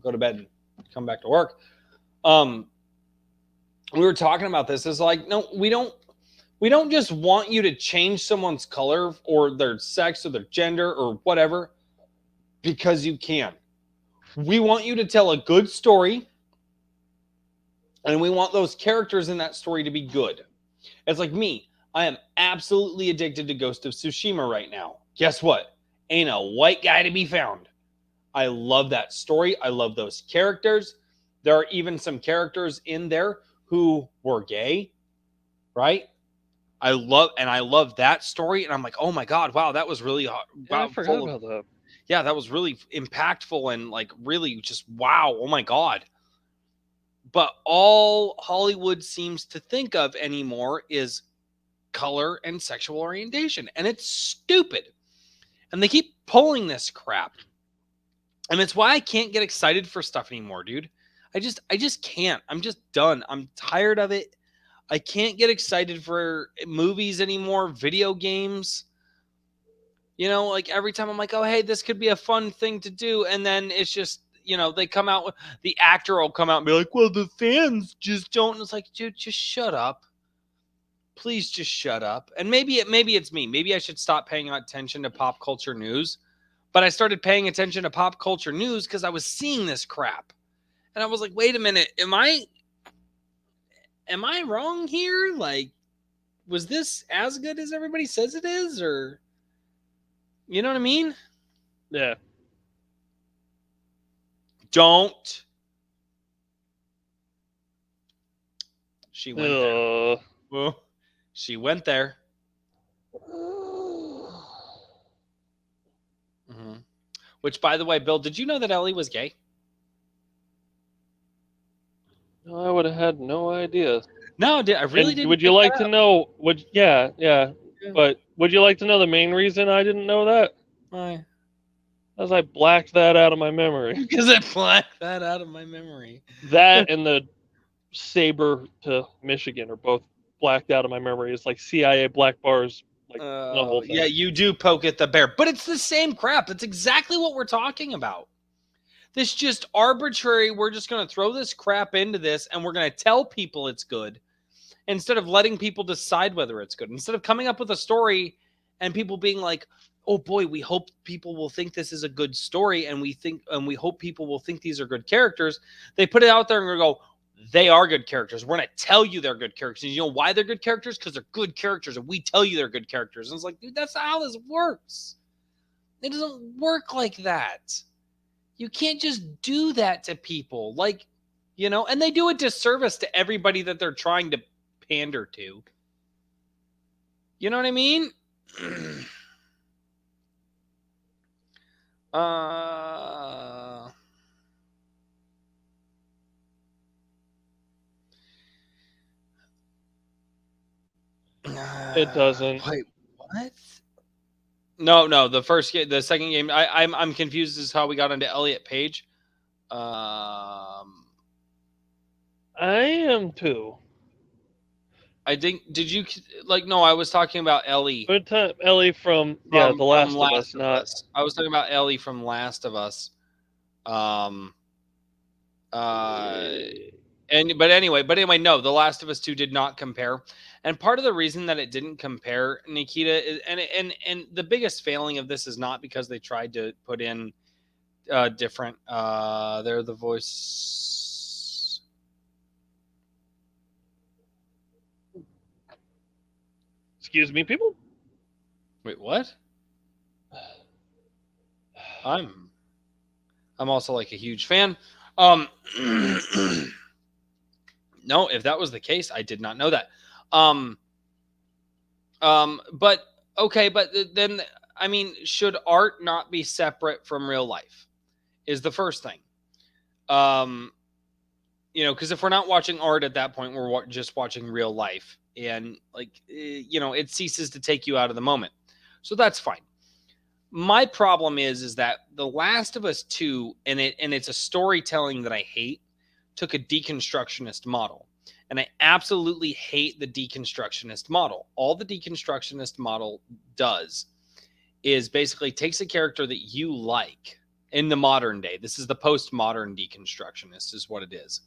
go to bed and come back to work. We were talking about this. It's like, no, we don't just want you to change someone's color or their sex or their gender or whatever because you can. We want you to tell a good story, and we want those characters in that story to be good. It's like me. I am absolutely addicted to Ghost of Tsushima right now. Guess what? Ain't a white guy to be found. I love that story. I love those characters. There are even some characters in there who were gay, right? I love that story, and I'm like, oh my god, wow, that was really wow, I forgot about that. Yeah, that was really impactful and like really just wow, oh my god. But all Hollywood seems to think of anymore is color and sexual orientation, and it's stupid. And they keep pulling this crap. And it's why I can't get excited for stuff anymore, dude. I just can't. I'm just done. I'm tired of it. I can't get excited for movies anymore, video games. You know, like every time I'm like, oh, hey, this could be a fun thing to do. And then it's just, you know, they come out, the actor will come out and be like, well, the fans just don't. And it's like, dude, just shut up. Please just shut up. And maybe it's me. Maybe I should stop paying attention to pop culture news. But I started paying attention to pop culture news because I was seeing this crap. And I was like, wait a minute, am I wrong here? Like, was this as good as everybody says it is? Or, you know what I mean? Yeah. Don't. She went there. Well, she went there. Mm-hmm. Which, by the way, Bill, did you know that Ellie was gay? No, I would have had no idea. No, I really didn't. Would you like to know? Yeah. But would you like to know the main reason I didn't know that? Why? Because I blacked that out of my memory. Because I blacked that out of my memory. That and the Saber to Michigan are both blacked out of my memory. It's like CIA black bars. Like the whole thing. Yeah, you do poke at the bear, but it's the same crap. That's exactly what we're talking about. This just arbitrary, we're just going to throw this crap into this and we're going to tell people it's good instead of letting people decide whether it's good. Instead of coming up with a story and people being like, oh boy, we hope people will think this is a good story and we hope people will think these are good characters. They put it out there and go, they are good characters. We're going to tell you they're good characters. You know why they're good characters? Because they're good characters and we tell you they're good characters. And it's like, dude, that's how this works. It doesn't work like that. You can't just do that to people. Like, and they do a disservice to everybody that they're trying to pander to. You know what I mean? uh It doesn't. Wait, what? No, the first game, the second game. I'm confused as how we got into Elliot Page. I am too. I think did you like? No, I was talking about Ellie Good time, Ellie from The from Last of Us, Last of not. Us. I was talking about Ellie from Last of Us. Um. Uh. But anyway, no, The Last of Us 2 did not compare. And part of the reason that it didn't compare, Nikita, is, and the biggest failing of this is not because they tried to put in different they're the voice. Excuse me, people. Wait, what? I'm also like a huge fan. Um no, if that was the case, I did not know that. Um but okay, but then I mean, should art not be separate from real life? Is the first thing. Um because if we're not watching art at that point, we're just watching real life, and like it ceases to take you out of the moment. So that's fine. My problem is that The Last of Us 2, and it's a storytelling that I hate, took a deconstructionist model. And I absolutely hate the deconstructionist model. All the deconstructionist model does is basically takes a character that you like in the modern day. This is the postmodern deconstructionist, is what it is.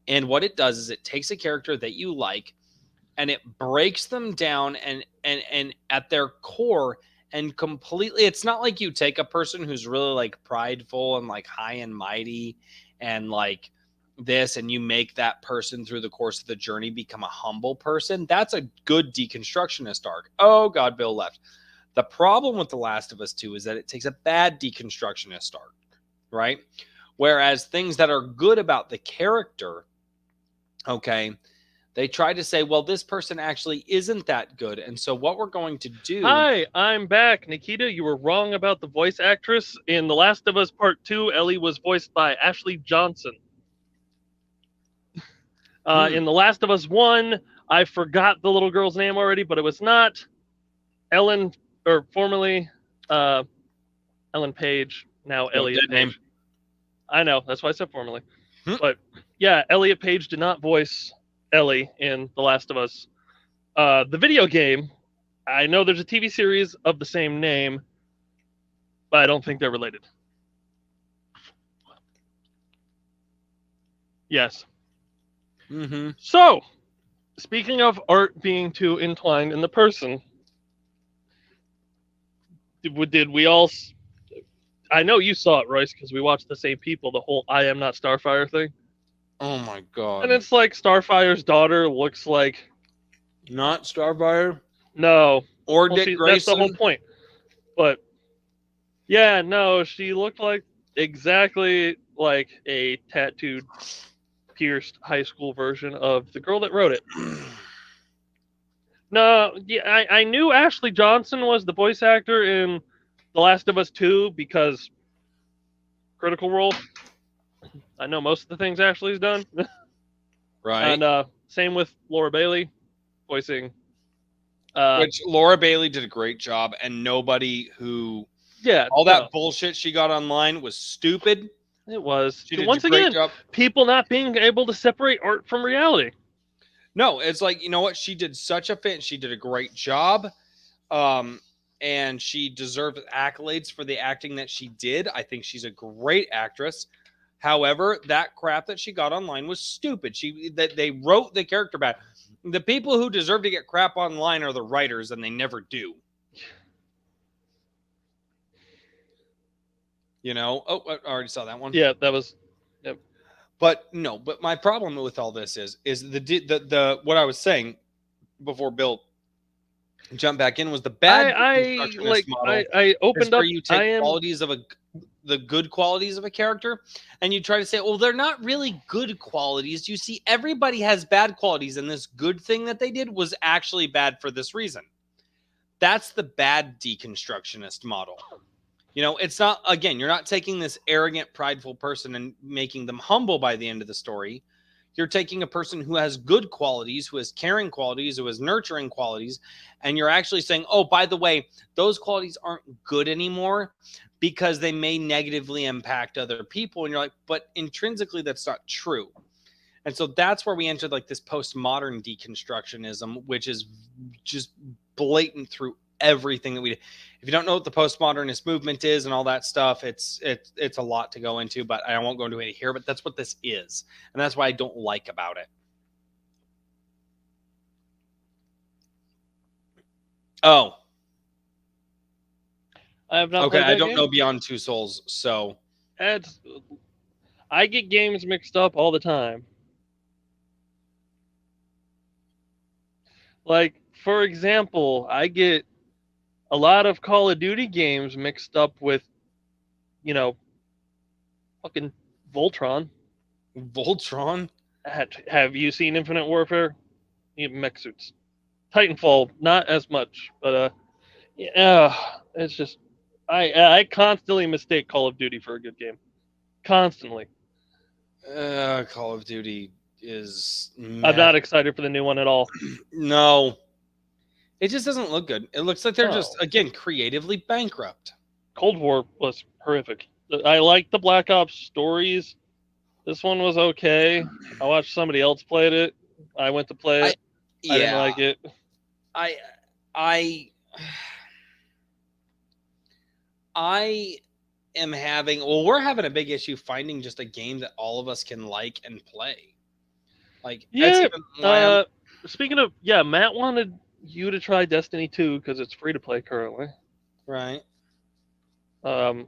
And what it does is it takes a character that you like and it breaks them down and at their core, and completely, it's not like you take a person who's really like prideful and like high and mighty and like this, and you make that person through the course of the journey become a humble person. That's a good deconstructionist arc. Oh God, Bill left. The problem with The Last of Us 2 is that it takes a bad deconstructionist arc, right? Whereas things that are good about the character, okay, they try to say, well, this person actually isn't that good. And so what we're going to do. Hi, I'm back. Nikita, you were wrong about the voice actress. In The Last of Us Part 2, Ellie was voiced by Ashley Johnson. In The Last of Us 1, I forgot the little girl's name already, but it was not Ellen, or formerly Ellen Page, now Elliot Dead name. Page. I know, that's why I said formerly. Hmm. But yeah, Elliot Page did not voice Ellie in The Last of Us. The video game, I know there's a TV series of the same name, but I don't think they're related. Yes. Mm-hmm. So, speaking of art being too entwined in the person, did we all? I know you saw it, Royce, because we watched the same people. The whole "I am not Starfire" thing. Oh my God. And it's like Starfire's daughter looks like Not Starfire no, or well, Dick that's the whole Grayson. point. But yeah, no, she looked like exactly like a tattooed, pierced high school version of the girl that wrote it. No, yeah, I knew Ashley Johnson was the voice actor in The Last of Us 2 because Critical Role. I know most of the things Ashley's done. Right. And same with Laura Bailey voicing. Which Laura Bailey did a great job, and nobody who Yeah, all no, that bullshit she got online was stupid. it was. She did a Once great again, job. people not being able to separate art from reality. No, it's like, you know what? She did such a fit. She did a great job. And she deserves accolades for the acting that she did. I think she's a great actress. However, that crap that she got online was stupid. That they wrote the character bad. The people who deserve to get crap online are the writers, and they never do. Oh, I already saw that one. Yeah, that was. Yep. But no, but my problem with all this is the what I was saying before Bill jump back in, was the bad I deconstructionist like model I is opened where up. you I take am qualities of the good qualities of a character and you try to say, well, they're not really good qualities. You see, everybody has bad qualities, and this good thing that they did was actually bad for this reason. That's the bad deconstructionist model. It's not, again, you're not taking this arrogant, prideful person and making them humble by the end of the story. You're taking a person who has good qualities, who has caring qualities, who has nurturing qualities, and you're actually saying, oh, by the way, those qualities aren't good anymore because they may negatively impact other people. And you're like, but intrinsically, that's not true. And so that's where we entered like this postmodern deconstructionism, which is just blatant through everything that we do. If you don't know what the postmodernist movement is and all that stuff, it's a lot to go into, but I won't go into it here. But that's what this is, and that's why I don't like about it. Oh, I have not okay. played I that don't game. know Beyond Two Souls, so It's, I get games mixed up all the time. Like, for example, I get a lot of Call of Duty games mixed up with, you know, fucking Voltron. Voltron. Have you seen Infinite Warfare? Mech suits. Titanfall, not as much, but yeah, it's just I constantly mistake Call of Duty for a good game. Constantly. Call of Duty is I'm meh. not excited for the new one at all. No, it just doesn't look good. It looks like they're just, No. again, creatively bankrupt. Cold War was horrific. I like the Black Ops stories. This one was okay. I watched somebody else played it. I went to play I it. I didn't Yeah, like it. I I I am having, well, we're having a big issue finding just a game that all of us can like and play. Like, that's Yeah. even why I'm Uh, Speaking of, yeah, Matt wanted you to try Destiny 2 because it's free to play currently. right. Um,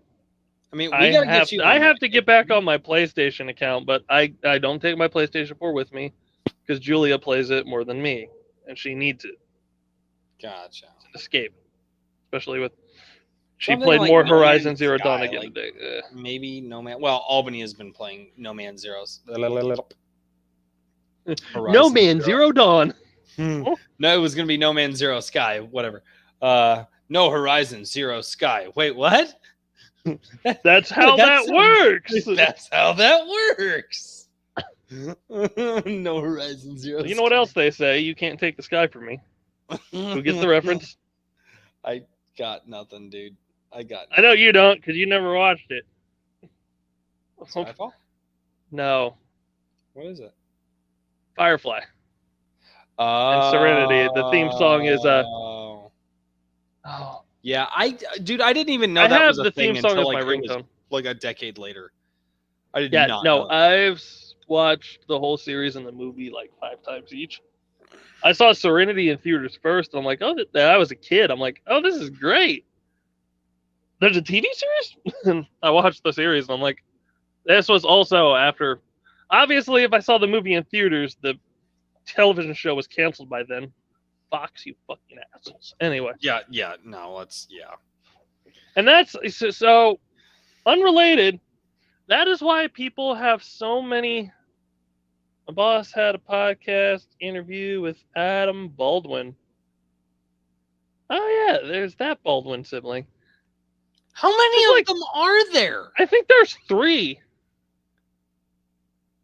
I mean, we got to get you I on that. have to get back on my PlayStation account, but I don't take my PlayStation 4 with me because Julia plays it more than me, and she needs it Gotcha. to escape, especially with she Something played like more No Horizon Man's Zero Dawn Sky, again like today. maybe No Man. Well, Albany has been playing No Man Zero's No Horizon Man Zero. Zero Dawn. Oh, No, it was gonna be No Man Zero Sky, whatever. No Horizon Zero Sky. Wait, what? that's how That's that works. that's how that works. No Horizon Zero You know what Sky. else they say? You can't take the sky from me. Who gets the reference? I got nothing, dude. I got I know nothing. you don't because you never watched it. Skyfall? No, What is it? Firefly and Serenity. The theme song is Oh. oh, Yeah, dude, I didn't even know I that have was a the theme thing song until as my like it was ringtone. like a decade later. I did Yeah, not no, know that. I've watched the whole series and the movie like 5 times each. I saw Serenity in theaters first. And I'm like, oh, I was a kid. I'm like, oh, this is great. There's a TV series, and I watched the series, and I'm like, this was also after. Obviously, if I saw the movie in theaters, the television show was canceled by then. Fox, you fucking assholes. Anyway, Yeah, no, yeah. and that's so unrelated. That is why people have so many. My boss had a podcast interview with Adam Baldwin. Oh yeah, there's that Baldwin sibling. How There's many of like them are there? I think there's three.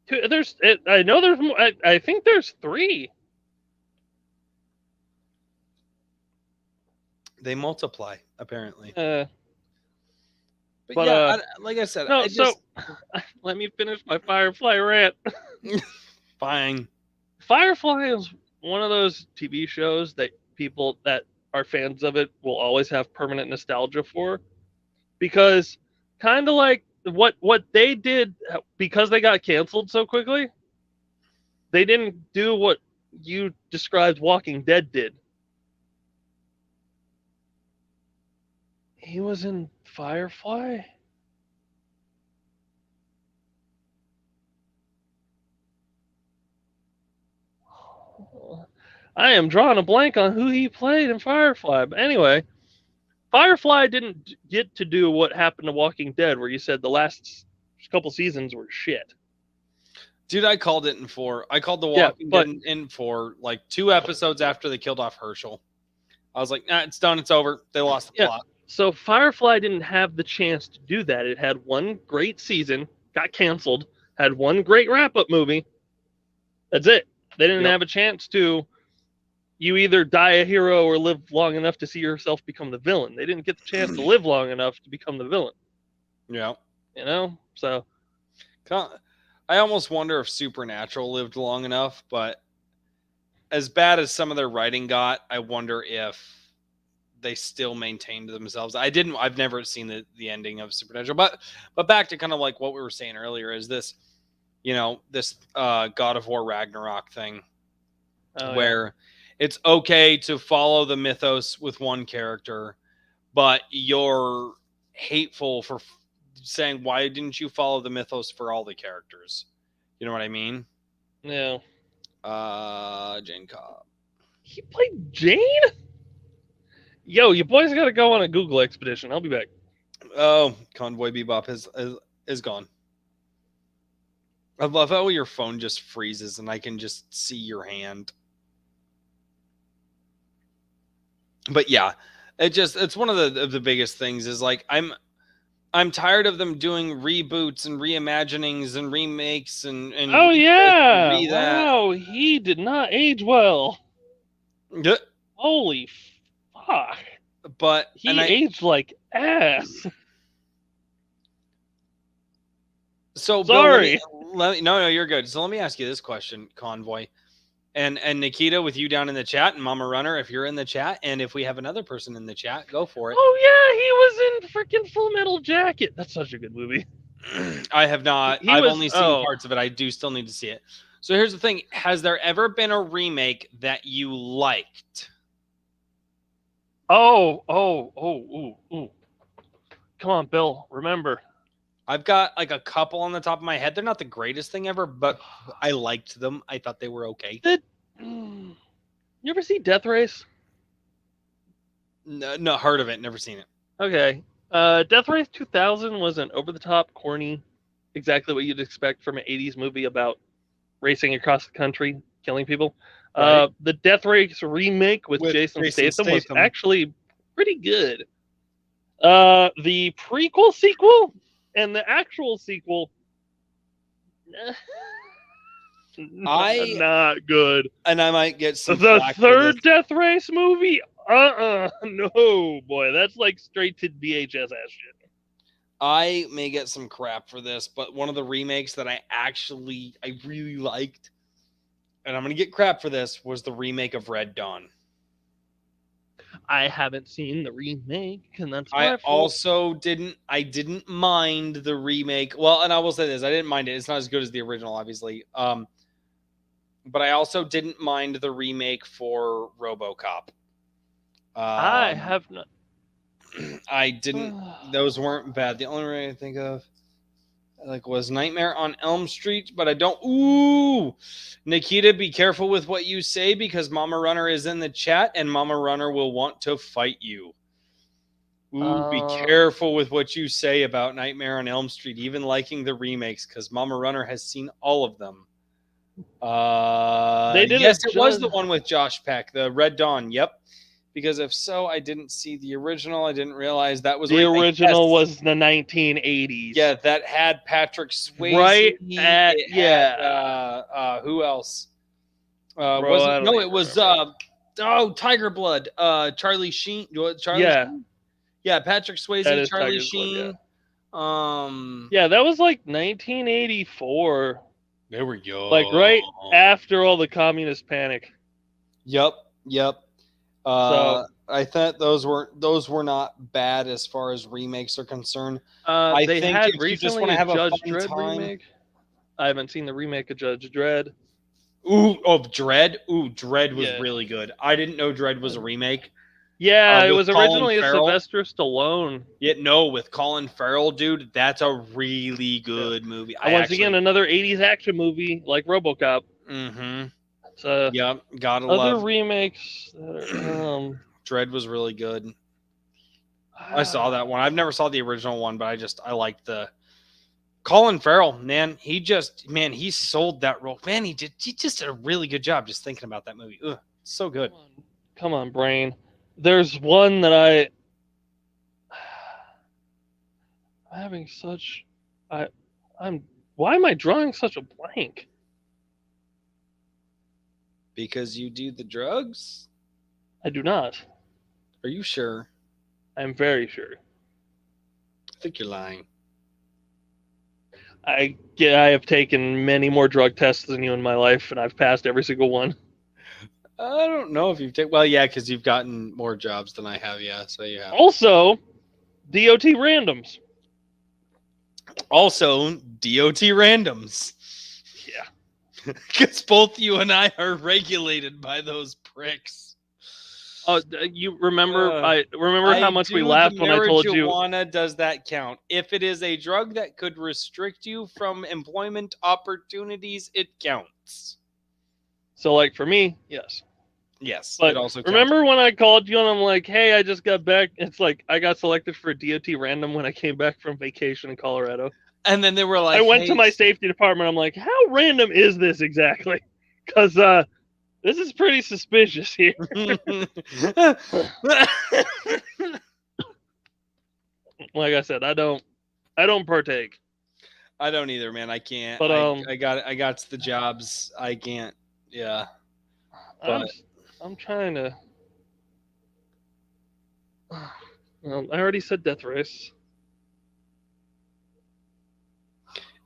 I know there's more. I think there's three. They multiply, apparently. Uh, But but yeah, like I said, no. I So just let me finish my Firefly rant. fine. Firefly is one of those TV shows that people that are fans of it will always have permanent nostalgia for because kind of like what they did because they got canceled so quickly. They didn't do what you described Walking Dead did. He was in Firefly. I am drawing a blank on who he played in Firefly. But anyway, Firefly didn't get to do what happened to Walking Dead, where you said the last couple seasons were shit. Dude, I called it in 4. I called The Yeah, Walking Dead but in 4, like 2 episodes after they killed off Herschel. I was like, nah, it's done. It's over. They lost the yeah, plot. so Firefly didn't have the chance to do that. It had one great season, got canceled, had one great wrap up movie. That's it. They didn't Yep. have a chance to. You either die a hero or live long enough to see yourself become the villain. They didn't get the chance to live long enough to become the villain. Yeah. You know? So I almost wonder if Supernatural lived long enough, but as bad as some of their writing got, I wonder if they still maintained themselves. I've never seen the ending of Supernatural, but back to kind of like what we were saying earlier is this, this God of War Ragnarok thing where it's okay to follow the mythos with one character, but you're hateful for saying, why didn't you follow the mythos for all the characters? You know what I mean? yeah. Jane Cobb. He played Jane? Yo, you boys gotta go on a Google expedition. I'll be back. Oh, Convoy Bebop is gone. I love how your phone just freezes and I can just see your hand. But yeah, it's one of the biggest things is like I'm tired of them doing reboots and reimaginings and remakes and Oh yeah! re that. Wow, he did not age well. Yeah. Holy fuck. But He aged like ass. so Bill, Sorry. no, you're good. So let me ask you this question, Convoy. And Nikita, with you down in the chat, and Mama Runner, if you're in the chat, and if we have another person in the chat, go for it. Oh yeah, he was in freaking Full Metal Jacket. That's such a good movie. I have not. He I've was only seen parts of it. I do still need to see it. So here's the thing: has there ever been a remake that you liked? ooh. Come on, Bill. Remember. I've got like a couple on the top of my head. They're not the greatest thing ever, but I liked them. I thought they were okay. You ever see Death Race? No, heard of it, never seen it. Okay. Death Race 2000 was an over-the-top, corny, exactly what you'd expect from an 80s movie about racing across the country, killing people. Right. The Death Race remake with Jason Statham was actually pretty good. The prequel sequel and the actual sequel, not good. And I might get some. The third Death Race movie, no, boy, that's like straight to VHS ass shit. I may get some crap for this, but one of the remakes that I really liked, and I'm gonna get crap for this, was the remake of Red Dawn. I haven't seen the remake, and that's I also didn't mind the remake. Well, and I will say this, I didn't mind it. It's not as good as the original, obviously. But I also didn't mind the remake for RoboCop. I have not. I didn't. Those weren't bad. The only one I think of was Nightmare on Elm Street, but I don't. Ooh, Nikita, be careful with what you say because Mama Runner is in the chat and Mama Runner will want to fight you. Ooh, be careful with what you say about Nightmare on Elm Street, even liking the remakes, because Mama Runner has seen all of them. Yes, it was the one with Josh Peck, the Red Dawn. Yep. Because if so, I didn't see the original. I didn't realize that was the original was the 1980s. Yeah, that had Patrick Swayze. Right. Who else? It was Tiger Blood. Charlie Sheen. Sheen? Yeah, Patrick Swayze, Charlie Sheen. Blood, yeah, that was like 1984. There we go. Like right after all the communist panic. Yep. I thought those were not bad as far as remakes are concerned. I they think had if recently you just want to have a Judge fun Dredd time. remake. I haven't seen the remake of Judge Dredd. Dredd. Dredd was really good. I didn't know Dredd was a remake. Yeah, it was originally a Sylvester Stallone. With Colin Farrell, dude, that's a really good movie. Once again, another 80s action movie like RoboCop. Mm-hmm. Yep, gotta Other love. remakes that are, Dread was really good. I saw that one. I've never saw the original one, but I liked the Colin Farrell. Man, he sold that role. Man, he just did a really good job. Just thinking about that movie, ugh, so good. Come on, brain. There's one that I'm having such. I'm. Why am I drawing such a blank? Because you do the drugs? I do not. Are you sure? I'm very sure. I think you're lying. I have taken many more drug tests than you in my life, and I've passed every single one. I don't know if you've taken. Well, yeah, because you've gotten more jobs than I have. Yeah, so you have. Also, DOT randoms. Also, DOT randoms. Yeah. Because both you and I are regulated by those pricks. You remember? I remember how much we laughed when I told you. Marijuana, does that count? If it is a drug that could restrict you from employment opportunities, it counts. So, like for me, yes. Yes, But it also counts. remember when I called you and I'm like, "Hey, I just got back." It's like I got selected for a DOT random when I came back from vacation in Colorado. And then they were like, I went to my safety department. I'm like, "How random is this exactly?" Because this is pretty suspicious here. Like I said, I don't partake. I don't either, man. I can't. But I got the jobs. I can't. Yeah. But I'm trying to. I already said Death Race.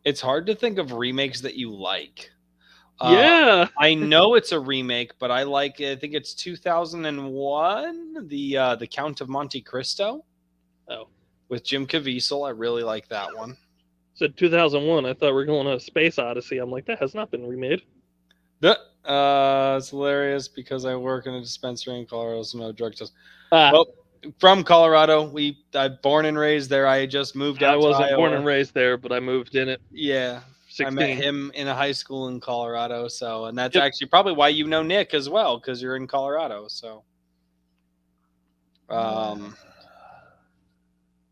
it's hard to think of remakes that you like. Yeah. I know it's a remake, but I like. I think it's 2001, the Count of Monte Cristo. Oh. With Jim Caviezel. I really like that one. Said 2001. I thought we were going to Space Odyssey. I'm like, that has not been remade. It's hilarious because I work in a dispensary in Colorado, so no drug test. Ah. Well, from Colorado, I'm born and raised there. I just moved out. I wasn't to born and raised there, but I moved in it. Yeah, 16. I met him in a high school in Colorado. So, and that's actually probably why you know Nick as well, because you're in Colorado. So,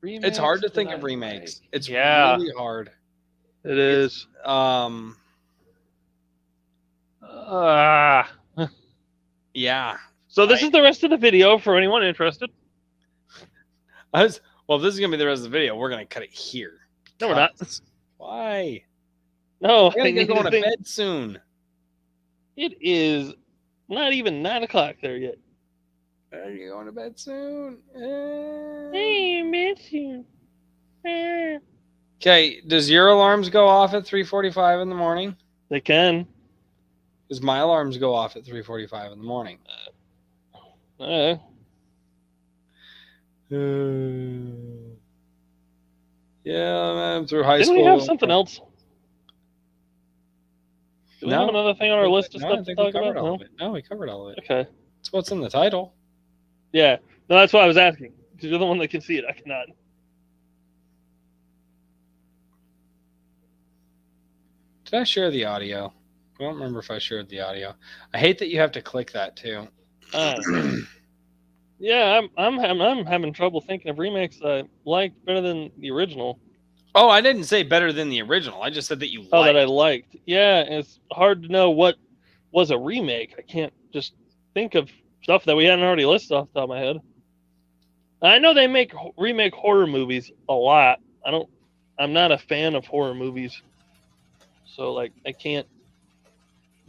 it's hard to think of remakes. It's really hard. It is. Yeah. So this is the rest of the video for anyone interested. Well, if this is gonna be the rest of the video, we're gonna cut it here. No, we're not. Why? No, I gotta go to bed soon. It is not even 9 o'clock there yet. Are you going to bed soon? Hey, miss you. Okay, does your alarms go off at 3:45 in the morning? They can. Does my alarms go off at 3:45 in the morning? Yeah, man, through high school. Didn't we have something else? Do we No. have another thing on our list of No, stuff I to think talk we covered about? all of it. No, we covered all of it. Okay. It's what's in the title. Yeah. No, that's why I was asking. Because you're the one that can see it. I cannot. Did I share the audio? I don't remember if I shared the audio. I hate that you have to click that too. Yeah, I'm having trouble thinking of remakes I liked better than the original. Oh, I didn't say better than the original. I just said that you liked. Oh, that I liked. Yeah, it's hard to know what was a remake. I can't just think of stuff that we hadn't already listed off the top of my head. I know they remake horror movies a lot. I'm not a fan of horror movies. So, like, I can't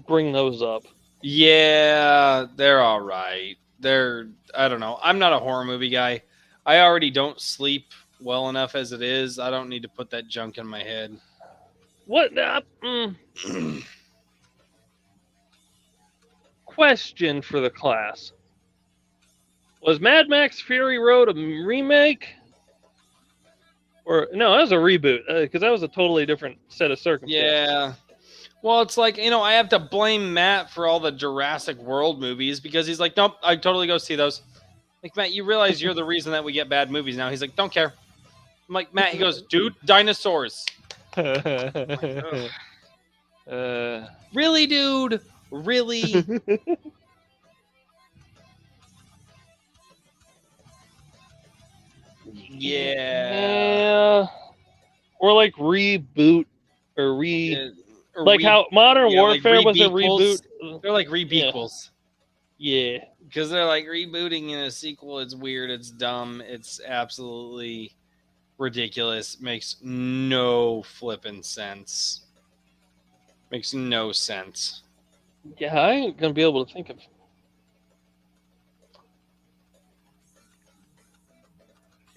bring those up. Yeah, they're all right. I don't know. I'm not a horror movie guy. I already don't sleep well enough as it is. I don't need to put that junk in my head. What? Question for the class. Was Mad Max Fury Road a remake? Or, no, that was a reboot. Because that was a totally different set of circumstances. Yeah. Well, it's like, I have to blame Matt for all the Jurassic World movies because he's like, nope, I totally go see those. Like, Matt, you realize you're the reason that we get bad movies now. He's like, don't care. I'm like, Matt, he goes, dude, dinosaurs. Really, dude? Really? Yeah. Yeah. Or like reboot or Uh, like how Modern yeah, like Warfare was a reboot. rebequels. They're like Yeah. rebequels. Yeah. Because they're like rebooting in a sequel. It's weird. It's dumb. It's absolutely ridiculous. Makes no flipping sense. Makes no sense. Yeah, I ain't gonna be able to think of.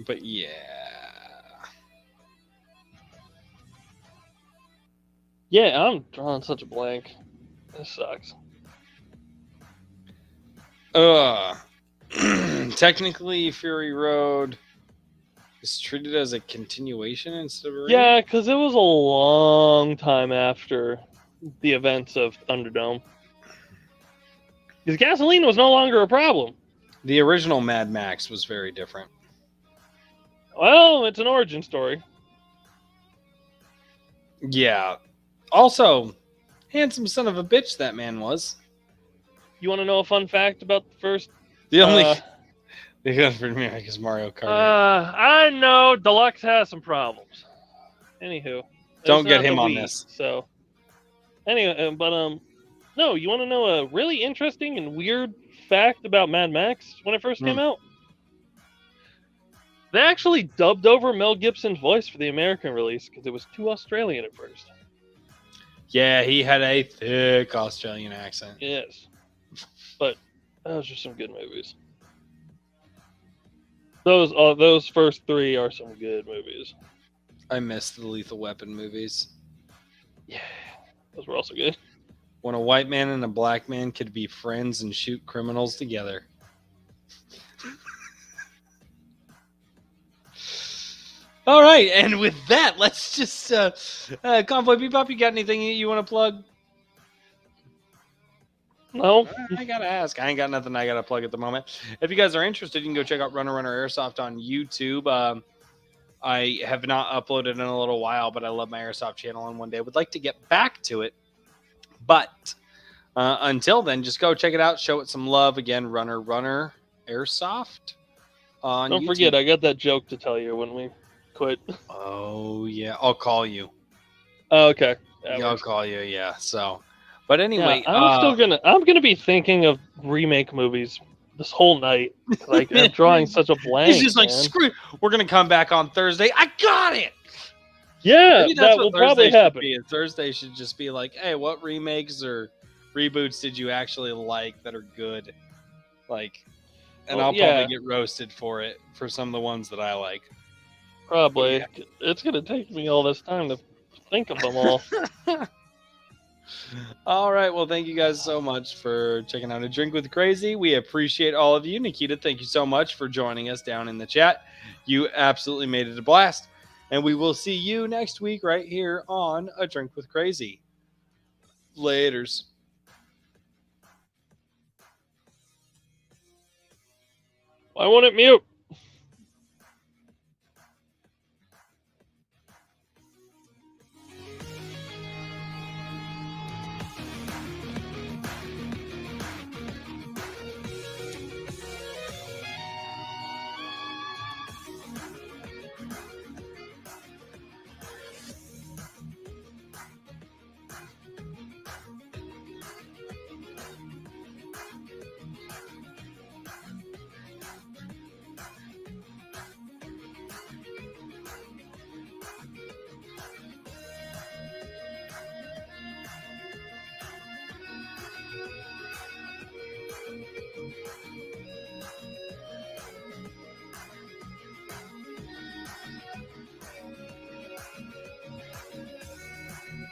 But yeah. Yeah, I'm drawing such a blank. This sucks. Technically, Fury Road is treated as a continuation instead of a remake. Yeah, because it was a long time after the events of Thunderdome. Because gasoline was no longer a problem. The original Mad Max was very different. Well, it's an origin story. Yeah. Also, handsome son of a bitch that man was. You want to know a fun fact about the first? The only the gun for me is Mario Kart 8. I know Deluxe has some problems. Anywho, Don't it's get not him the on Wii, this. so anyway, no, you want to know a really interesting and weird fact about Mad Max when it first came out? They actually dubbed over Mel Gibson's voice for the American release because it was too Australian at first. Yeah, he had a thick Australian accent. Yes, but those are some good movies. Those first three are some good movies. I miss the Lethal Weapon movies. Yeah, those were also good. When a white man and a black man could be friends and shoot criminals together. All right, and with that, let's just Convoy Bebop, you got anything you want to plug? No, I gotta ask. I ain't got nothing I gotta plug at the moment. If you guys are interested, you can go check out Runner Airsoft on YouTube. I have not uploaded in a little while, but I love my Airsoft channel, and one day would like to get back to it. But until then, just go check it out. Show it some love. Again, Runner Airsoft on don't YouTube. forget, I got that joke to tell you when we quit. Oh yeah, I'll call you. Oh, okay. Yeah, I'll call you. Yeah. So, but anyway, yeah, I'm gonna be thinking of remake movies this whole night. Like I'm drawing such a blank. He's just like, man. screw it. We're gonna come back on Thursday. I got it. Yeah, Maybe that's that what will Thursday probably should happen. be. Thursday should just be like, hey, what remakes or reboots did you actually like that are good? Like, and I'll probably get roasted for it for some of the ones that I like. Probably. Yeah. It's gonna take me all this time to think of them all. All right. Well, thank you guys so much for checking out A Drink with Crazy. We appreciate all of you. Nikita, thank you so much for joining us down in the chat. You absolutely made it a blast. And we will see you next week right here on A Drink with Crazy. Laters. I want it mute.